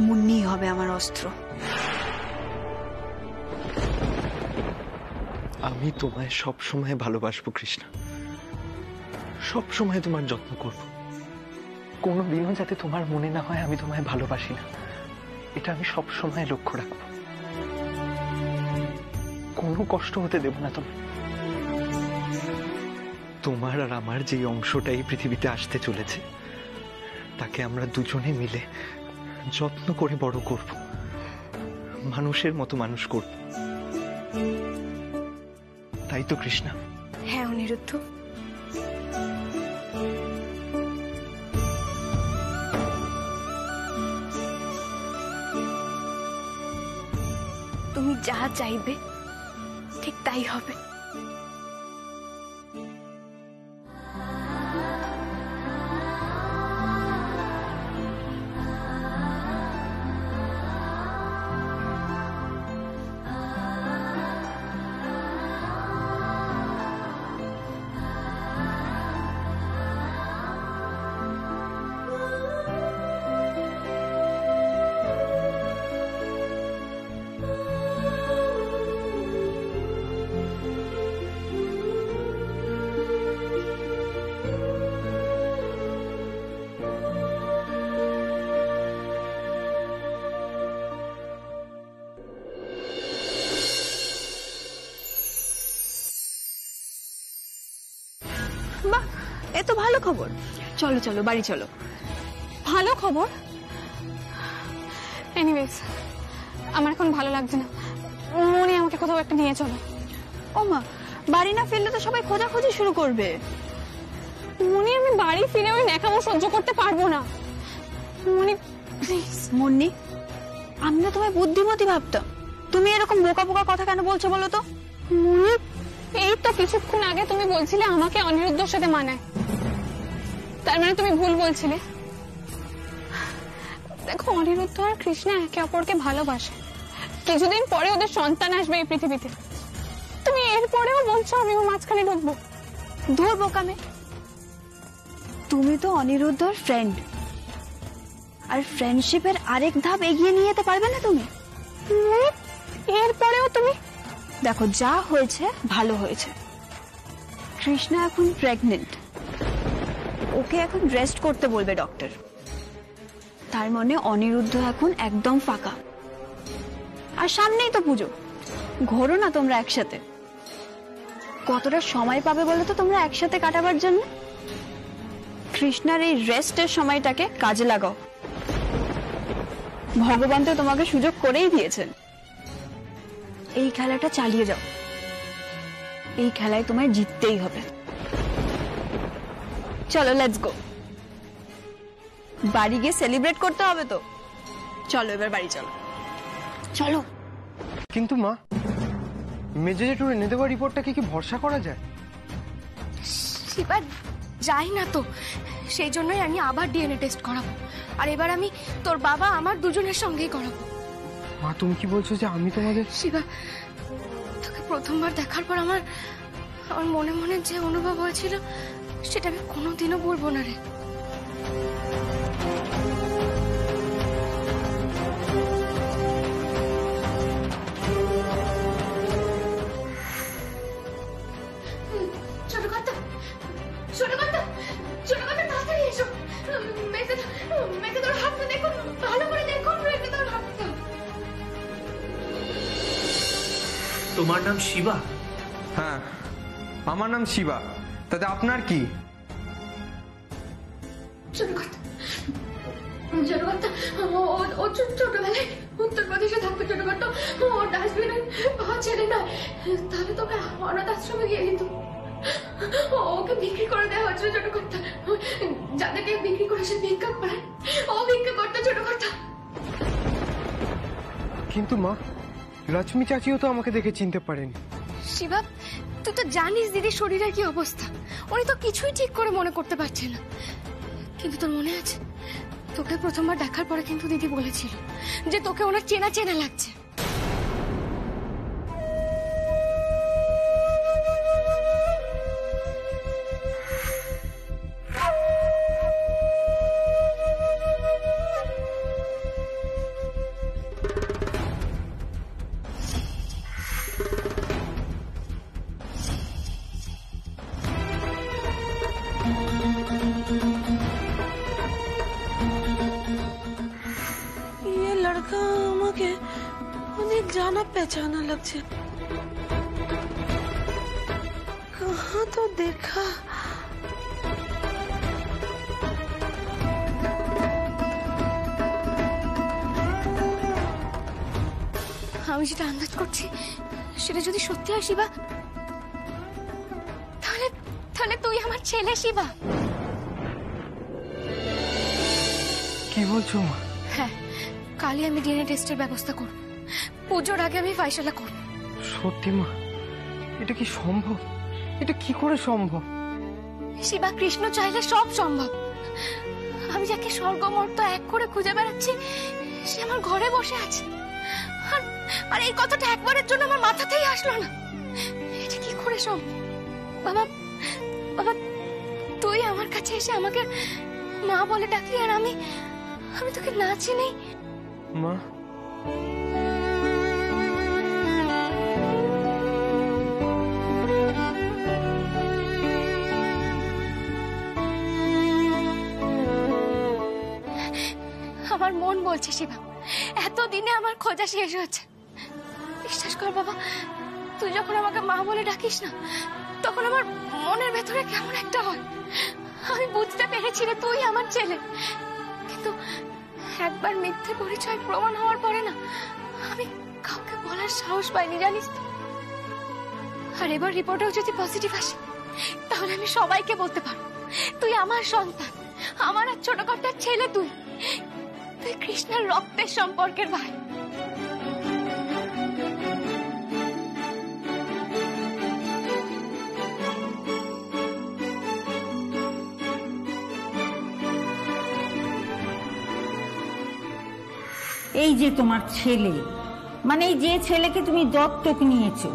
মুন্নিই হবে আমার অস্ত্র। আমি তোমায় সব সময় ভালোবাসবো কৃষ্ণা, সব সময় তোমার যত্ন করব। কোনোদিনও যাতে তোমার মনে না হয় আমি তোমায় ভালোবাসি না, এটা আমি সব সময় লক্ষ্য রাখবো। কোনো কষ্ট হতে দেব না তোমায়। তোমার আর আমার যে অংশটাই পৃথিবীতে আসতে চলেছে তাকে আমরা দুজনে মিলে যত্ন করে বড় করব, মানুষের মতো মানুষ করব। তাই তো কৃষ্ণা? হ্যাঁ অনিরুদ্ধ, তুমি যা চাইবে ঠিক তাই হবে। বাহ, এ তো ভালো খবর। চলো চলো বাড়ি চলো। ভালো খবর? এনিওয়েজ, আমার এখন ভালো লাগছে না। মনে আমাকে কোথাও একটা নিয়ে চলো। ও মা, বাড়ি না ফিরলে তো সবাই খোঁজাখুঁজি শুরু করবে। মনে আমি বাড়ি ফিরে ওই ন্যাকামো সহ্য করতে পারবো না। মনে প্লিজ। মুন্নি, আমি না তোমায় বুদ্ধিমতী ভাবতাম, তুমি এরকম বোকা বোকা কথা কেন বলছো বলো তো? মনে এই তো কিছুক্ষণ আগে তুমি বলছিলে আমাকে অনিরুদ্ধর সাথে মানায়, তার মানে তুমি ভুল বলছিলে। দেখো, অনিরুদ্ধ আর কৃষ্ণা একে অপরকে ভালোবাসে। কিছুদিন পরে ওদের সন্তান আসবে এই পৃথিবীতে। তুমি এরপরেও বলছো আমি ওর মাঝখানে ঢুকবো? ধুর বোকামে, তুমি তো অনিরুদ্ধর ফ্রেন্ড, আর ফ্রেন্ডশিপের আরেক ধাপ এগিয়ে নিয়ে যেতে পারবে না তুমি? এরপরেও তুমি দেখো, যা হয়েছে ভালো হয়েছে। কৃষ্ণা এখন প্রেগনেন্ট, ওকে এখন রেস্ট করতে বলবে ডক্টর। তার মানে অনিরুদ্ধ এখন একদম ফাঁকা। আর সামনেই তো পুজো, ঘোরো না তোমরা একসাথে। কতটা সময় পাবে বলো তো তোমরা একসাথে কাটাবার জন্য? কৃষ্ণার এই রেস্টের সময়টাকে কাজে লাগাও। ভগবান তো তোমাকে সুযোগ করেই দিয়েছেন। এই খেলাটা চালিয়ে যাও, এই খেলায় তোমায় জিততেই হবে। চলো লেটস গো, বাড়ি গিয়ে সেলিব্রেট করতে হবে তো। চলো এবার বাড়ি চলো। চলো। কিন্তু মা, মেজে জেঠুর এনে দেওয়া রিপোর্টটাকে কি ভরসা করা যায়? এবার যাই না তো, সেই জন্যই আমি আবার ডিএনএ টেস্ট করাবো। আর এবার আমি তোর বাবা আমার দুজনের সঙ্গেই করাবো। মা, তুমি কি বলছো যে আমি তোমাদের? শিবা, তোকে প্রথমবার দেখার পর আমার মনে মনে যে অনুভব হয়েছিল সেটা আমি কোনোদিনও বলবো না রে। তোমার নাম শিবা? হ্যাঁ, আমার নাম শিবা। তাতে আপনার কি? ছোটবেলায় উত্তরপ্রদেশে থাকতো ছোটখাটো, ও ডাস্টবিনে ছেড়ে নয়, তাহলে তোকে অনাথ আশ্রমে গিয়ে কিন্তু ওকে বিক্রি করে দেওয়া হচ্ছিল ছোটখাটো। যাদেরকে বিক্রি করে সে ভিক্ষা করে, ও ভিক্ষা করতো ছোটখাটো। কিন্তু মা, লক্ষ্মী চাচিও তো আমাকে দেখে চিনতে পারেনি। শিবা, তুই তো জানিস দিদির শরীরের কি অবস্থা। উনি তো কিছুই ঠিক করে মনে করতে পারছে না। কিন্তু তোর মনে আছে, তোকে প্রথমবার দেখার পরে কিন্তু দিদি বলেছিল যে তোকে ওনার চেনা চেনা লাগছে। আমাকে অনেক জানা পেছানা লাগছে। कहाँ तो देखा। আমি যেটা আন্দাজ করছি সেটা যদি সত্যি হয় শিবা, তাহলে তাহলে তুই আমার ছেলে শিবা। কি বলছো মা? হ্যাঁ, কালই আমি ডিএনএ টেস্টের ব্যবস্থা করব। পুজোর আগে আমি ফয়সালা করব। সত্যি মা, এটা কি সম্ভব? এটা কি করে সম্ভব? শিবা, কৃষ্ণ চাইলে সব সম্ভব। আমি যাকে স্বর্গ মর্ত এক করে খুঁজে বেড়াচ্ছি সে আমার ঘরে বসে আছে। আর এই কথাটা একবারের জন্য আমার মাথাতেই আসলো না। এটা কি করে সম্ভব? বাবা, বাবা, তুই আমার কাছে এসে আমাকে মা বলে ডাকলি, আর আমি তোকে না চিনি। মা, আমার মন বলছে শিবা, এতদিনে আমার খোঁজা শেষ হচ্ছে। বিশ্বাস কর বাবা, তুই যখন আমাকে মা বলে ডাকিস না, তখন আমার মনের ভেতরে কেমন একটা হয়। আমি বুঝতে পেরেছি রে তুই আমার ছেলে, কিন্তু একবার মিথ্যে পরিচয় প্রমাণ হওয়ার পরে না আমি কাউকে বলার সাহস পাইনি, জানিস তো। আর এবার রিপোর্টেও যদি পজিটিভ আসে তাহলে আমি সবাইকে বলতে পারবো তুই আমার সন্তান, আমার আর ছোট কর্তার ছেলে। তুই কৃষ্ণের রক্তের সম্পর্কের ভাই। এই যে তোমার ছেলে, মানে এই যে ছেলেকে তুমি দত্তক নিয়েছো,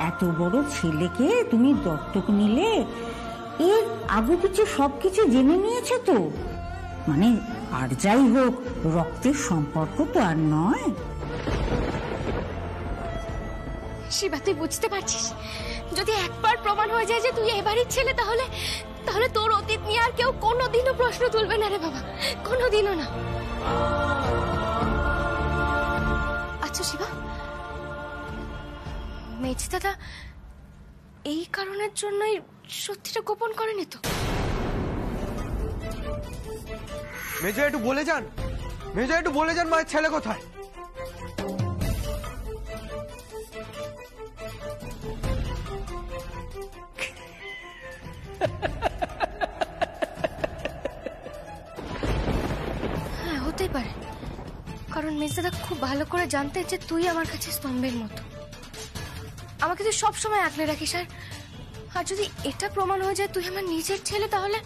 এত বড় ছেলেকে তুমি দত্তক নিলে এর আগে পিছু সবকিছু জেনে নিয়েছো তো? মানে আর যাই হোক, রক্তের সম্পর্ক তো আর নয়। শিবা, তুই বুঝতে পারছিস, যদি একবার প্রমাণ হয়ে যায় যে তুই এবারই ছেলে, তাহলে তোর অতীত নিয়ে আর কেউ কোনোদিনও প্রশ্ন তুলবে না রে বাবা, কোনোদিনও না। আচ্ছা শিবা, মেজ দাদা এই কারণের জন্যই সত্যিটা গোপন করেনি তো? মেজো একটু বলে যান, মেজো একটু বলে যান মায়ের ছেলে কোথায়? হ্যাঁ, হতেই পারে, কারণ মেজদাদা খুব ভালো করে জানতে যে তুই আমার কাছে স্তম্ভের মতো। আমাকে তুই সবসময় আগলে রাখিস, আর যদি এটা প্রমাণ হয়ে যায় তুই আমার নিজের ছেলে, তাহলে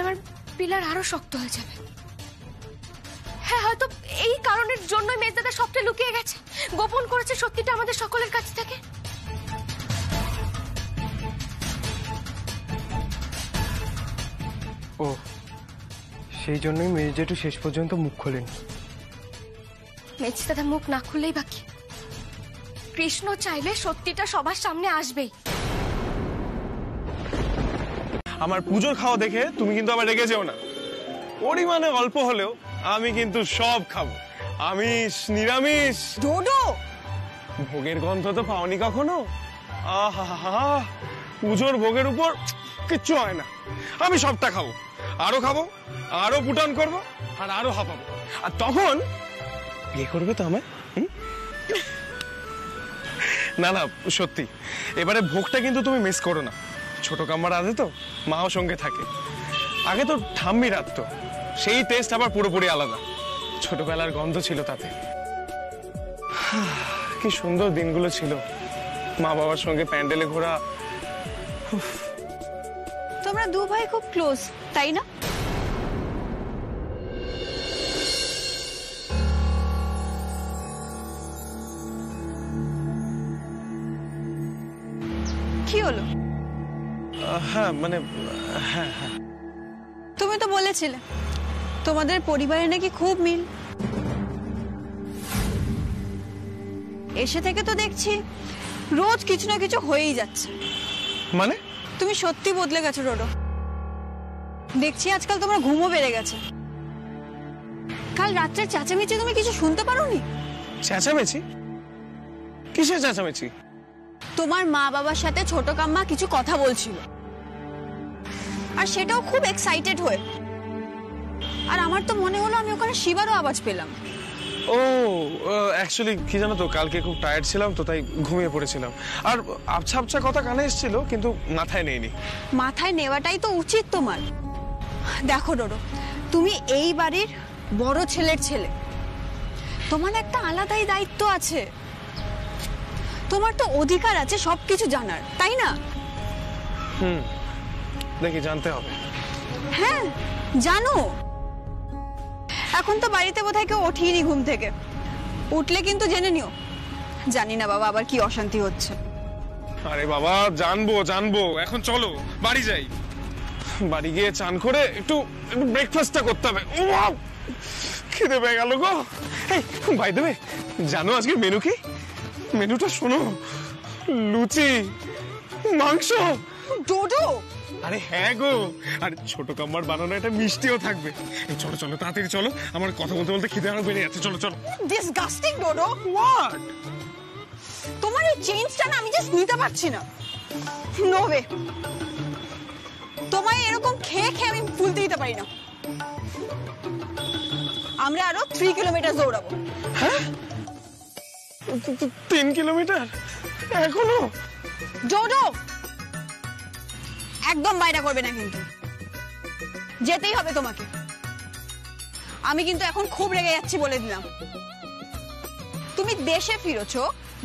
আমার পিলার আরো শক্ত হয়ে যাবে। হ্যাঁ, হয়তো এই কারণের জন্যই মেজদাদা সবটা লুকিয়ে গেছে, গোপন করেছে সত্যিটা আমাদের সকলের কাছ থেকে। ও, সেই জন্যই মেজ জেঠু শেষ পর্যন্ত মুখ খোলেনি। মেজদাদা মুখ না খুললেই বাকি, কৃষ্ণ চাইলে সত্যিটা সবার সামনে আসবেই। আমার পুজোর খাওয়া দেখে তুমি কিন্তু আবার রেগে যেও না। পরিমাণে অল্প হলেও আমি কিন্তু সব খাবো, আমিষ নিরামিষ। ডোডো, ভোগের গন্ধ তো পাওনি কখনো? আহা, পুজোর ভোগের উপর কিচ্ছু হয় না। আমি সবটা খাবো, আরো খাবো, আরো পুটান করবো, আর আরো হাঁপাবো। আর তখন বিয়ে করবে তো আমায়? না না, সত্যি এবারে ভোগটা কিন্তু তুমি মিস করো না। ছোট কাম্মা রাঁধে তো, মাও সঙ্গে থাকে। আগে তো ঠাম্মি রাঁধতো, সেই টেস্ট আবার পুরোপুরি আলাদা। ছোটবেলার গন্ধ ছিল তাতে। কি সুন্দর দিনগুলো ছিল, মা বাবার সঙ্গে প্যান্ডেলে ঘোরা। তোমরা দু ভাই খুব ক্লোজ, তাই না? কি হলো? হ্যাঁ মানে, হ্যাঁ হ্যাঁ, তুমি তো বলেছিলে তোমাদের পরিবারে নাকি খুব মিল। এসে থেকে তো দেখছি রোজ কিছু না কিছু হয়েই যাচ্ছে। মানে তুমি সত্যি বদলে গেছো ডোডো। দেখছি আজকাল তোমার ঘুমও বেড়ে গেছে। কাল রাত্রে চেঁচামেচি তুমি কিছু শুনতে পারোনি? চেঁচামেচি? কিসের চেঁচামেচি? তোমার মা বাবার সাথে ছোট কাম্মা কিছু কথা বলছিল, আর সেটাও খুব এক্সাইটেড হয়ে। আর আমার তো মনে হলো আমি ওখানে শিবারও আওয়াজ পেলাম। ও অ্যাকচুয়ালি কি জানো তো, কালকে খুব টায়ার্ড ছিলাম তো, তাই ঘুমিয়ে পড়েছিলাম। আর আবছা আবছা কথা কানে এসেছিল, কিন্তু মাথায় নেইনি। মাথায় নেওয়াটাই তো উচিত তোমার। দেখো ডোডো, তুমি এই বাড়ির বড় ছেলের ছেলে, তোমার একটা আলাদাই দায়িত্ব আছে। তোমার তো অধিকার আছে সবকিছু জানার, তাই না? দেখি জানতে হবে। হ্যাঁ জানো, এখন তো বাড়িতে বোধহয় কেউ ওঠেনি ঘুম থেকে। উঠলে কিন্তু জেনে নিও। জানি না বাবা আবার কি অশান্তি হচ্ছে। আরে বাবা জানবো জানবো, এখন চলো বাড়ি যাই। বাড়ি গিয়ে চান করে একটু ব্রেকফাস্টটা করতে হবে। ও খিদে পেয়ে গেল গো। ভাই দেবে জানো আজকে মেনু কি? মেনুটা শোনো, লুচি, মাংস, ডোডো। আরে হ্যাঁ গো, আর ছোট কাম্মার বানানো একটা মিষ্টিও থাকবে। চলো চলো তাড়াতাড়ি চলো, আমার কথা বলতে বলতে খিদে আরো বেড়ে যাচ্ছে। চলো চলো। ডিসগাস্টিং ডোডো। হোয়াট? তোমার এই চেঞ্জটা না আমি জাস্ট নিতে পারছি না। নো ওয়ে, তোমায় এরকম খেয়ে খেয়ে আমি ভুলতে দিতে পারি না। আমরা আরো 3 কিলোমিটার দৌড়াবো। হ্যাঁ 3 কিলোমিটার এখনো? ডোডো একদম বাইরে করবে না, কিন্তু যেতেই হবে তোমাকে। আমি কিন্তু এখন খুব রেগে যাচ্ছি বলে দিলাম। তুমি দেশে ফিরেছো,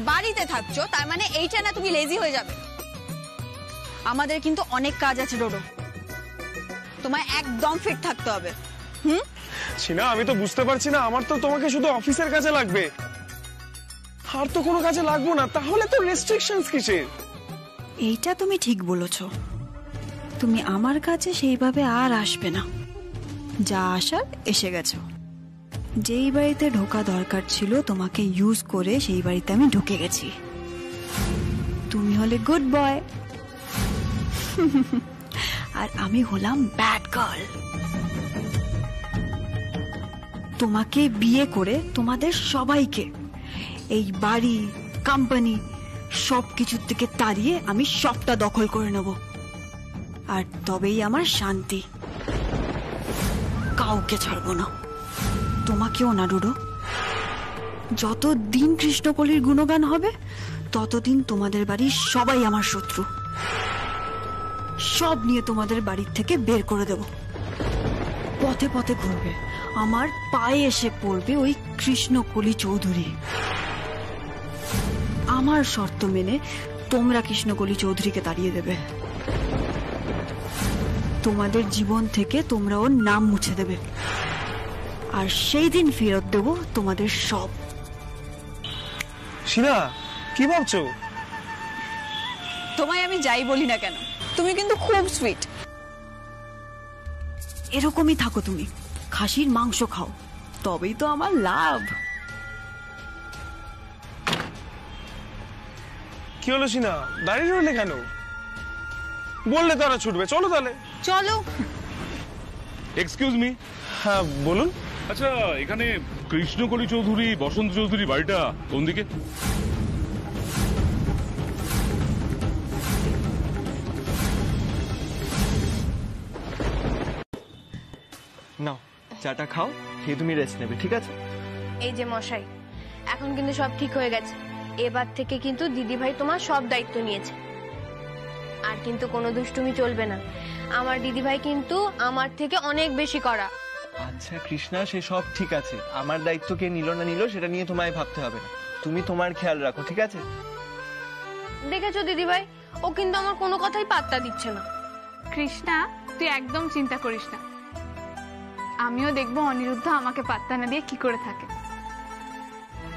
বাড়িতে থাকছো, তার মানে এইটা না তুমি লেজি হয়ে যাবে। আমাদের কিন্তু অনেক কাজ আছে ডোডো, তোমায় একদম ফিট থাকতে হবে। সিনা আমি তো বুঝতে পারছি না, আমার তো তোমাকে শুধু অফিসের কাজে লাগবে, আর তো কোনো কাজে লাগবো না। তাহলে তো রেস্ট্রিকশনস কিসের? এইটা তুমি ঠিক বলেছো। তুমি আমার কাছে সেইভাবে আর আসবে না, যা আসার এসে গেছো। যেই বাড়িতে ঢোকা দরকার ছিল তোমাকে ইউজ করে সেই বাড়িতে আমি ঢুকে গেছি। তুমি হলে গুড বয় আর আমি হলাম ব্যাড গার্ল। তোমাকে বিয়ে করে তোমাদের সবাইকে, এই বাড়ি, কোম্পানি সবকিছুর থেকে তাড়িয়ে আমি সবটা দখল করে নেব, আর তবেই আমার শান্তি। কাউকে ছাড়বো না, তোমাকেও না ডুডো। যতদিন কৃষ্ণকলির গুণগান হবে ততদিন তোমাদের বাড়ির সবাই আমার শত্রু। সব নিয়ে তোমাদের বাড়ির থেকে বের করে দেব। পথে পথে ঘুরবে, আমার পায়ে এসে পড়বে ওই কৃষ্ণকলি চৌধুরী। আমার শর্ত মেনে তোমরা কৃষ্ণকলি চৌধুরীকে তাড়িয়ে দেবে। তোমাদের জীবন থেকে তোমরা ওর নাম মুছে দেবে, আর সেই দিন ফেরত দেব তোমাদের সব। সিনা কি ভাবছো? তোমায় আমি যাই বলি না কেন, তুমি কিন্তু খুব সুইট। এরকমই থাকো তুমি, খাসির মাংস খাও, তবেই তো আমার লাভ। কি হলো সিনা, দাঁড়িয়ে রইলে কেন? বললে তারা ছুটবে, চলো তাহলে। চলো। Excuse me. হ্যাঁ বলুন। আচ্ছা এখানে কৃষ্ণকলি চৌধুরী, বসন্ত চৌধুরী বাড়িটা কোন দিকে? নাও চাটা খাও, খেয়ে তুমি রেস্ট নেবে, ঠিক আছে? এই যে মশাই, এখন কিন্তু সব ঠিক হয়ে গেছে। এবার থেকে কিন্তু দিদি ভাই তোমার সব দায়িত্ব নিয়েছে, আর কিন্তু কোনো দুষ্টুমি চলবে না। আমার দিদি ভাই কিন্তু আমার থেকে অনেক বেশি করা। আচ্ছা কৃষ্ণা, সে সব ঠিক আছে, আমার দায়িত্ব কে নিল না নিল সেটা নিয়ে তোমায় ভাবতে হবে না। তুমি তোমার খেয়াল রাখো, ঠিক আছে? দেখেছো দিদি ভাই, ও কিন্তু আমার কোনো কথাই পাত্তা দিচ্ছে না। কৃষ্ণা তুই একদম চিন্তা করিস না, আমিও দেখবো অনিরুদ্ধ আমাকে পাত্তা না দিয়ে কি করে থাকে।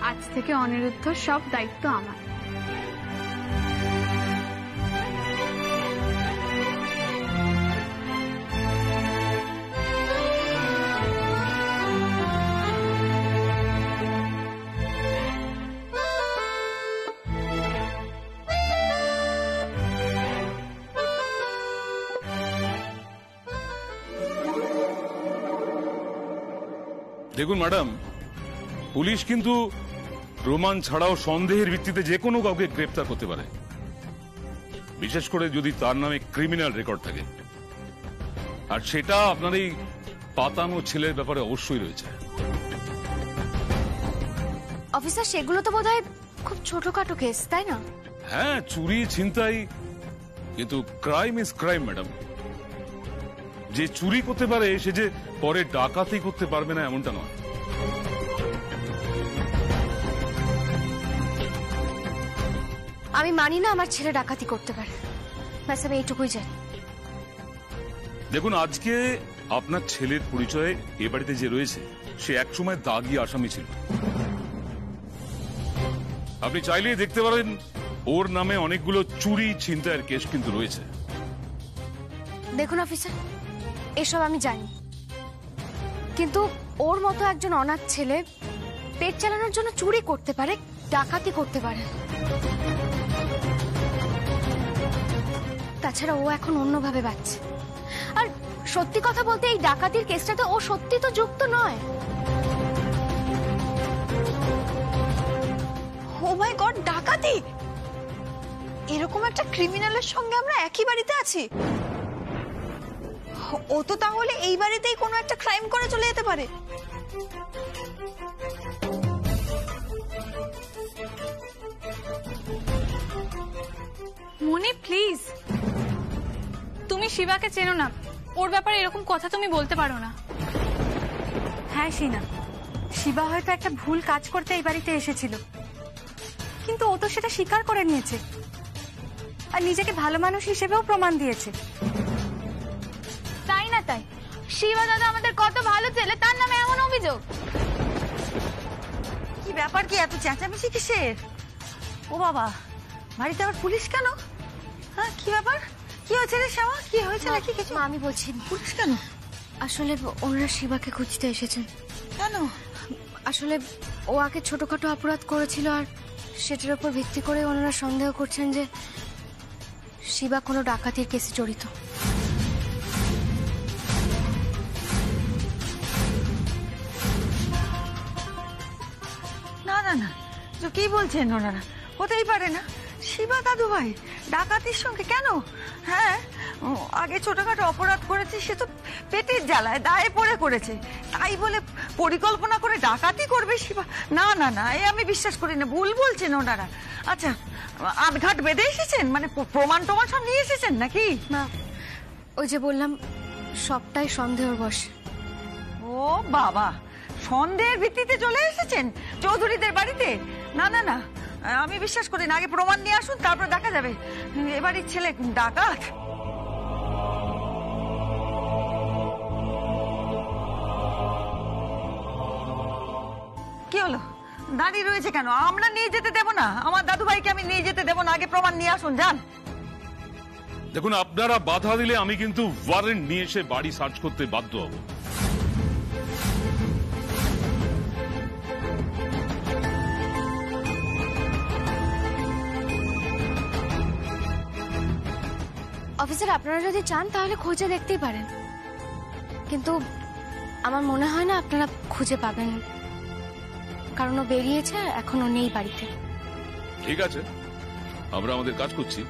আজ থেকে অনিরুদ্ধ সব দায়িত্ব আমার। দেখুন ম্যাডাম, পুলিশ কিন্তু প্রমাণ ছাড়াও সন্দেহের ভিত্তিতে যে কোনো কাউকে গ্রেপ্তার করতে পারে, বিশেষ করে যদি তার নামে ক্রিমিনাল রেকর্ড থাকে। আর সেটা আপনার এই পাতানো ছেলের ব্যাপারে অবশ্যই রয়েছে। অফিসার, সেগুলো তো বোধহয় খুব ছোটখাটো কেস, তাই না? হ্যাঁ, চুরি, ছিনতাই, কিন্তু ক্রাইম ইজ ক্রাইম ম্যাডাম। যে চুরি করতে পারে সে যে পরে ডাকাতি করতে পারবে না এমনটা নয়। আমি মানি না আমার ছেলে ডাকাতি করতে পারে, ব্যাস আমি এইটুকুই জানি। দেখুন, আজকে আপনার ছেলের পরিচয়ে এ বাড়িতে যে রয়েছে সে একসময় দাগি আসামি ছিল। আপনি চাইলেই দেখতে পারেন ওর নামে অনেকগুলো চুরি ছিনতাইয়ের কেস কিন্তু রয়েছে। দেখুন অফিসার, এসব আমি জানি, কিন্তু ওর মতো একজন অনাথ ছেলে পেট চালানোর জন্য চুরি করতে পারে, ডাকাতি করতে পারে। তাছাড়া ও এখন অন্যভাবে বাঁচছে। আর সত্যি কথা বলতে এই ডাকাতির কেসটাতে ও সত্যি তো যুক্ত নয়। ও মাই গড, ডাকাতি! এরকম একটা ক্রিমিনালের সঙ্গে আমরা একই বাড়িতে আছি। ও তো তাহলে এই বাড়িতেই কোনো একটা ক্রাইম করে চলে যেতে পারে। মনি প্লিজ, তুমি শিবাকে চেনো না, ওর ব্যাপারে এরকম কথা তুমি বলতে পারো না। হ্যাঁ শিনা, শিবা হয়তো একটা ভুল কাজ করতে এই বাড়িতে এসেছিল, কিন্তু ও তো সেটা স্বীকার করে নিয়েছে আর নিজেকে ভালো মানুষ হিসেবেও প্রমাণ দিয়েছে। তাই না তাই? শিবা দাদা আমাদের কত ভালো ছেলে, তার নামে এমন অভিযোগ? কি ব্যাপার, কি এত চেঁচামেচি কিসের? ও বাবা, বাড়িতে আবার পুলিশ কেন? হ্যাঁ, কি ব্যাপার? কি হয়েছে রে শ্যামা? কি হয়েছে নাকি কিছু? মা, আমি বলছি পুলিশ কেন? আসলে ওনারা শিবাকে খুঁজতে এসেছেন। কেন? আসলে ও আগে ছোটখাটো অপরাধ করেছিল, আর সেটার উপর ভিত্তি করে ওনারা সন্দেহ করছেন যে শিবা কোনো ডাকাতির কেসে জড়িত। না না না, তো কি বলছেন ওনারা? হতেই পারে না। শিবা দাদু ভাই ডাকাতির সঙ্গে কেন? হ্যাঁ, আগে ছোটখাটো অপরাধ করেছে, সে তো পেটের জ্বালায় দায়ে পড়ে করেছে, তাই বলে পরিকল্পনা করে ডাকাতি করবে শিবা? না না না, এই আমি বিশ্বাস করি না, ভুল বলছেন ওনারা। আচ্ছা, আটঘাট বেঁধে এসেছেন, মানে প্রমাণ টমান সব নিয়ে এসেছেন নাকি? না, ওই যে বললাম সবটাই সন্দেহের বশে। ও বাবা, সন্দেহের ভিত্তিতে চলে এসেছেন চৌধুরীদের বাড়িতে? না না না, আমি বিশ্বাস করি না। আগে প্রমাণ নিয়ে আসুন, তারপর দেখা যাবে এবারের ছেলে ডাকাত। কি হলো, দাঁড়িয়ে রয়েছে কেন? আমরা নিয়ে যেতে দেবো না, আমার দাদু ভাইকে আমি নিয়ে যেতে দেবো না। আগে প্রমাণ নিয়ে আসুন, যান। দেখুন, আপনারা বাধা দিলে আমি কিন্তু ওয়ারেন্ট নিয়ে এসে বাড়ি সার্চ করতে বাধ্য হব। অফিসার, আপনারা যদি চান তাহলে খুঁজে দেখতেই পারেন, কিন্তু আমার মনে হয় না আপনারা খুঁজে পাবেন, কারণ ও বেরিয়েছে, এখনো নেই বাড়িতে। ঠিক আছে, আমরা আমাদের কাজ করছি।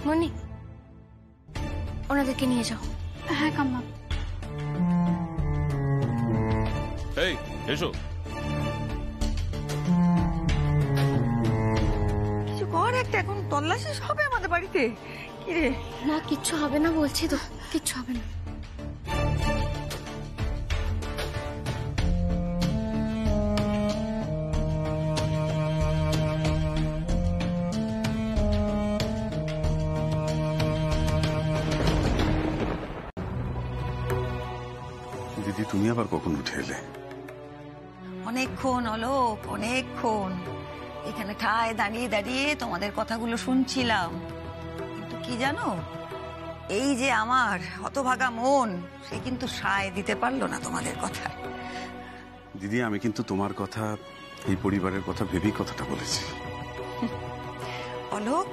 মনি, ওনাদেরকে নিয়ে যাও। হ্যাঁ কাম্মা। এই এসো। কিছু কর একটা, এখন তল্লাশি হবে আমাদের বাড়িতে। কি রে? না, কিচ্ছু হবে না বলছি তো, কিচ্ছু হবে না। দিদি, তুমি আবার কখন উঠে এলে? অনেকক্ষণ হলো, অনেকক্ষণ এখানে ঠায় দাঁড়িয়ে দাঁড়িয়ে তোমাদের কথাগুলো শুনছিলাম, কিন্তু কি জানো, এই যে আমার হতভাগা মন, সে কিন্তু সায় দিতে পারলো না তোমাদের কথা। দিদি, আমি কিন্তু তোমার কথা, এই পরিবারের কথা ভেবেই কথাটা বলেছি। অলোক,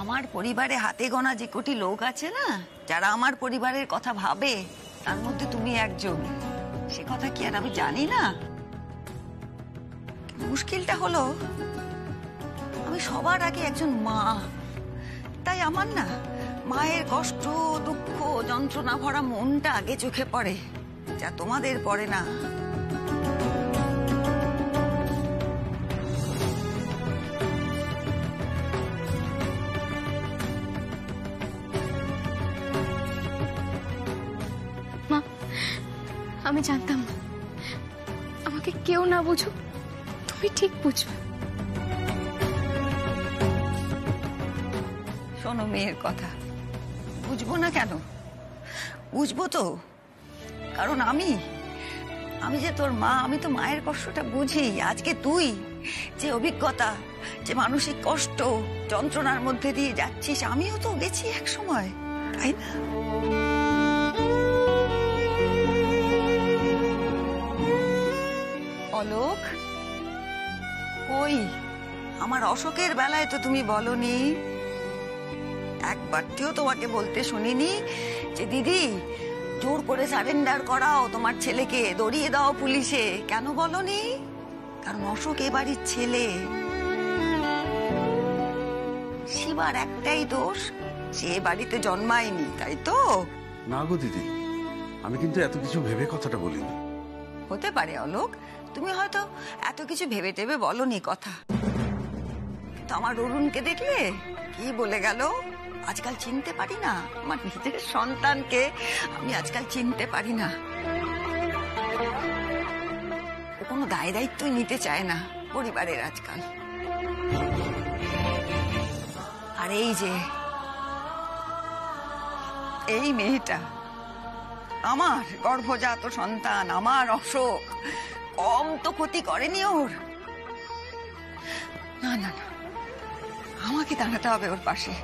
আমার পরিবারে হাতে গোনা যে কোটি লোক আছে না, যারা আমার পরিবারের কথা ভাবে, তার মধ্যে তুমি একজন। সে কথা কি আর আমি জানি না? মুশকিলটা হলো, আমি সবার আগে একজন মা, তাই আমার না মায়ের কষ্ট, দুঃখ, যন্ত্রণা ভরা মনটা আগে চোখে পড়ে, যা তোমাদের পড়ে না। মা, আমি জানতাম না, আমাকে কেউ না বুঝুক, তুমি ঠিক বুঝবে। শোনো মেয়ের কথা, বুঝবো না কেন? বুঝবো তো, কারণ আমি যে তোর মা, আমি তো মায়ের কষ্টটা বুঝি। আজকে তুই যে অভিজ্ঞতা, যে মানসিক কষ্ট, যন্ত্রণার মধ্যে দিয়ে যাচ্ছিস, আমিও তো গেছি এক সময়, তাই না? অলোক, ওই আমার অশোকের বেলায় তো তুমি বলনি, একবারটিও তোমাকে বলতে শুনিনি যে দিদি জোর করে সারেন্ডার করাও তোমার ছেলেকে, দড়িয়ে দাও পুলিশে। কেন বলনি? কারণ অশোক এ বাড়ির ছেলে। শিবার একটাই দোষ, সে বাড়িতে জন্মায়নি, তাই তো? না গো দিদি, আমি কিন্তু এত কিছু ভেবে কথাটা বলিনি। হতে পারে অলোক, তুমি হয়তো এত কিছু ভেবে টেবে বলনি কথা, তো আমার অরুণকে দেখলে কি বলে গেল? আজকাল চিনতে পারি না আমার নিজের সন্তানকে, আমি আজকাল চিনতে পারি না। কোনো দায় দায়িত্বই নিতে চায় না পরিবারের আজকাল। আর এই যে এই মেয়েটা, আমার গর্ভজাত সন্তান, আমার অশোক, কম তো ক্ষতি করেনি ওর। না না না, আমাকে দাঁড়াতে হবে ওর পাশে।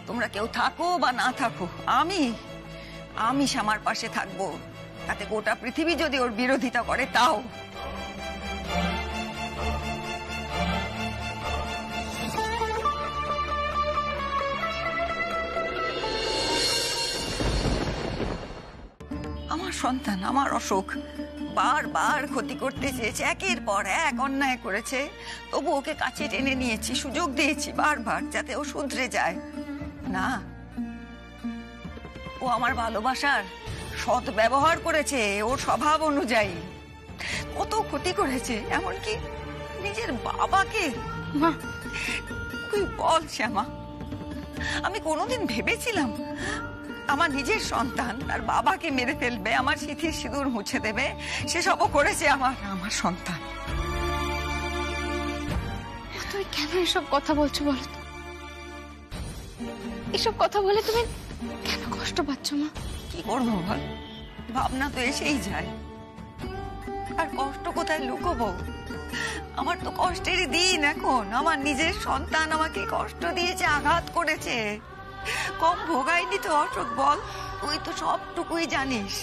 তোমরা কেউ থাকো বা না থাকো, আমি শ্যামার পাশে থাকবো। তাতে গোটা পৃথিবী যদি ওর বিরোধিতা করে তাও। আমার সন্তান, আমার অশোক বারবার ক্ষতি করতে চেয়েছে, একের পর এক অন্যায় করেছে, তবু ওকে কাছে টেনে নিয়েছি, সুযোগ দিয়েছি বারবার যাতে ও শুধরে যায়। না, ও আমার ভালোবাসার সৎ ব্যবহার করেছে, ওর স্বভাব অনুযায়ী। কত ক্ষতি করেছে, এমনকি নিজের বাবাকে। মা তুই বল শ্যামা, আমি কোনোদিন ভেবেছিলাম আমার নিজের সন্তান তার বাবাকে মেরে ফেলবে, আমার সিঁথির সিঁদুর মুছে দেবে? সেসবও করেছে আমার সন্তান। তুমি কেন এসব কথা বলছো বলো তো? এসব কথা বলে তুমি কেন কষ্ট পাচ্ছ মা? কি করবো বল, ভাবনা তো এসেই যায়, আর কষ্ট কোথায় লুকোবো? আমার তো কষ্টেরই দিন এখন। আমার নিজের সন্তান আমাকে কষ্ট দিয়েছে, আঘাত করেছে, কম ভোগাইনি তো অশোক, বল? তুই তো সবটুকুই জানিস।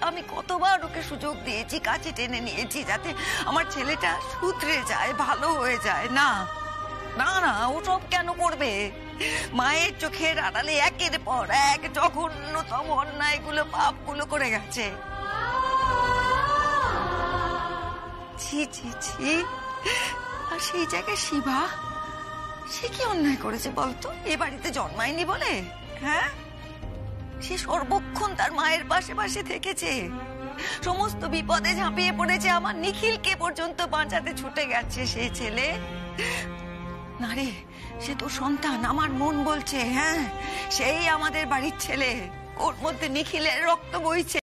আমি কতবার ওকে সুযোগ দিয়েছি, কাছে টেনে নিয়েছি যাতে আমার ছেলেটা শুধরে যায়, ভালো হয়ে যায়। না না না, ও সব কেন করবে? মায়ের চোখের আড়ালে একের পর এক জঘন্যতম অন্যায়গুলো, পাপগুলো করে গেছে। ছি ছি ছি। আর সেই জায়গায় শিবা, সে কি অন্যায় করেছে বলতো? এ বাড়িতে জন্মায়নি বলে? হ্যাঁ, সে সর্বক্ষণ তার মায়ের পাশে পাশে থেকেছে, সমস্ত বিপদে ঝাঁপিয়ে পড়েছে, আমার নিখিলকে পর্যন্ত বাঁচাতে ছুটে গেছে সেই ছেলে। না রে, সে তো সন্তান, আমার মন বলছে হ্যাঁ সেই আমাদের বাড়ির ছেলে, ওর মধ্যে নিখিলের রক্ত বইছে।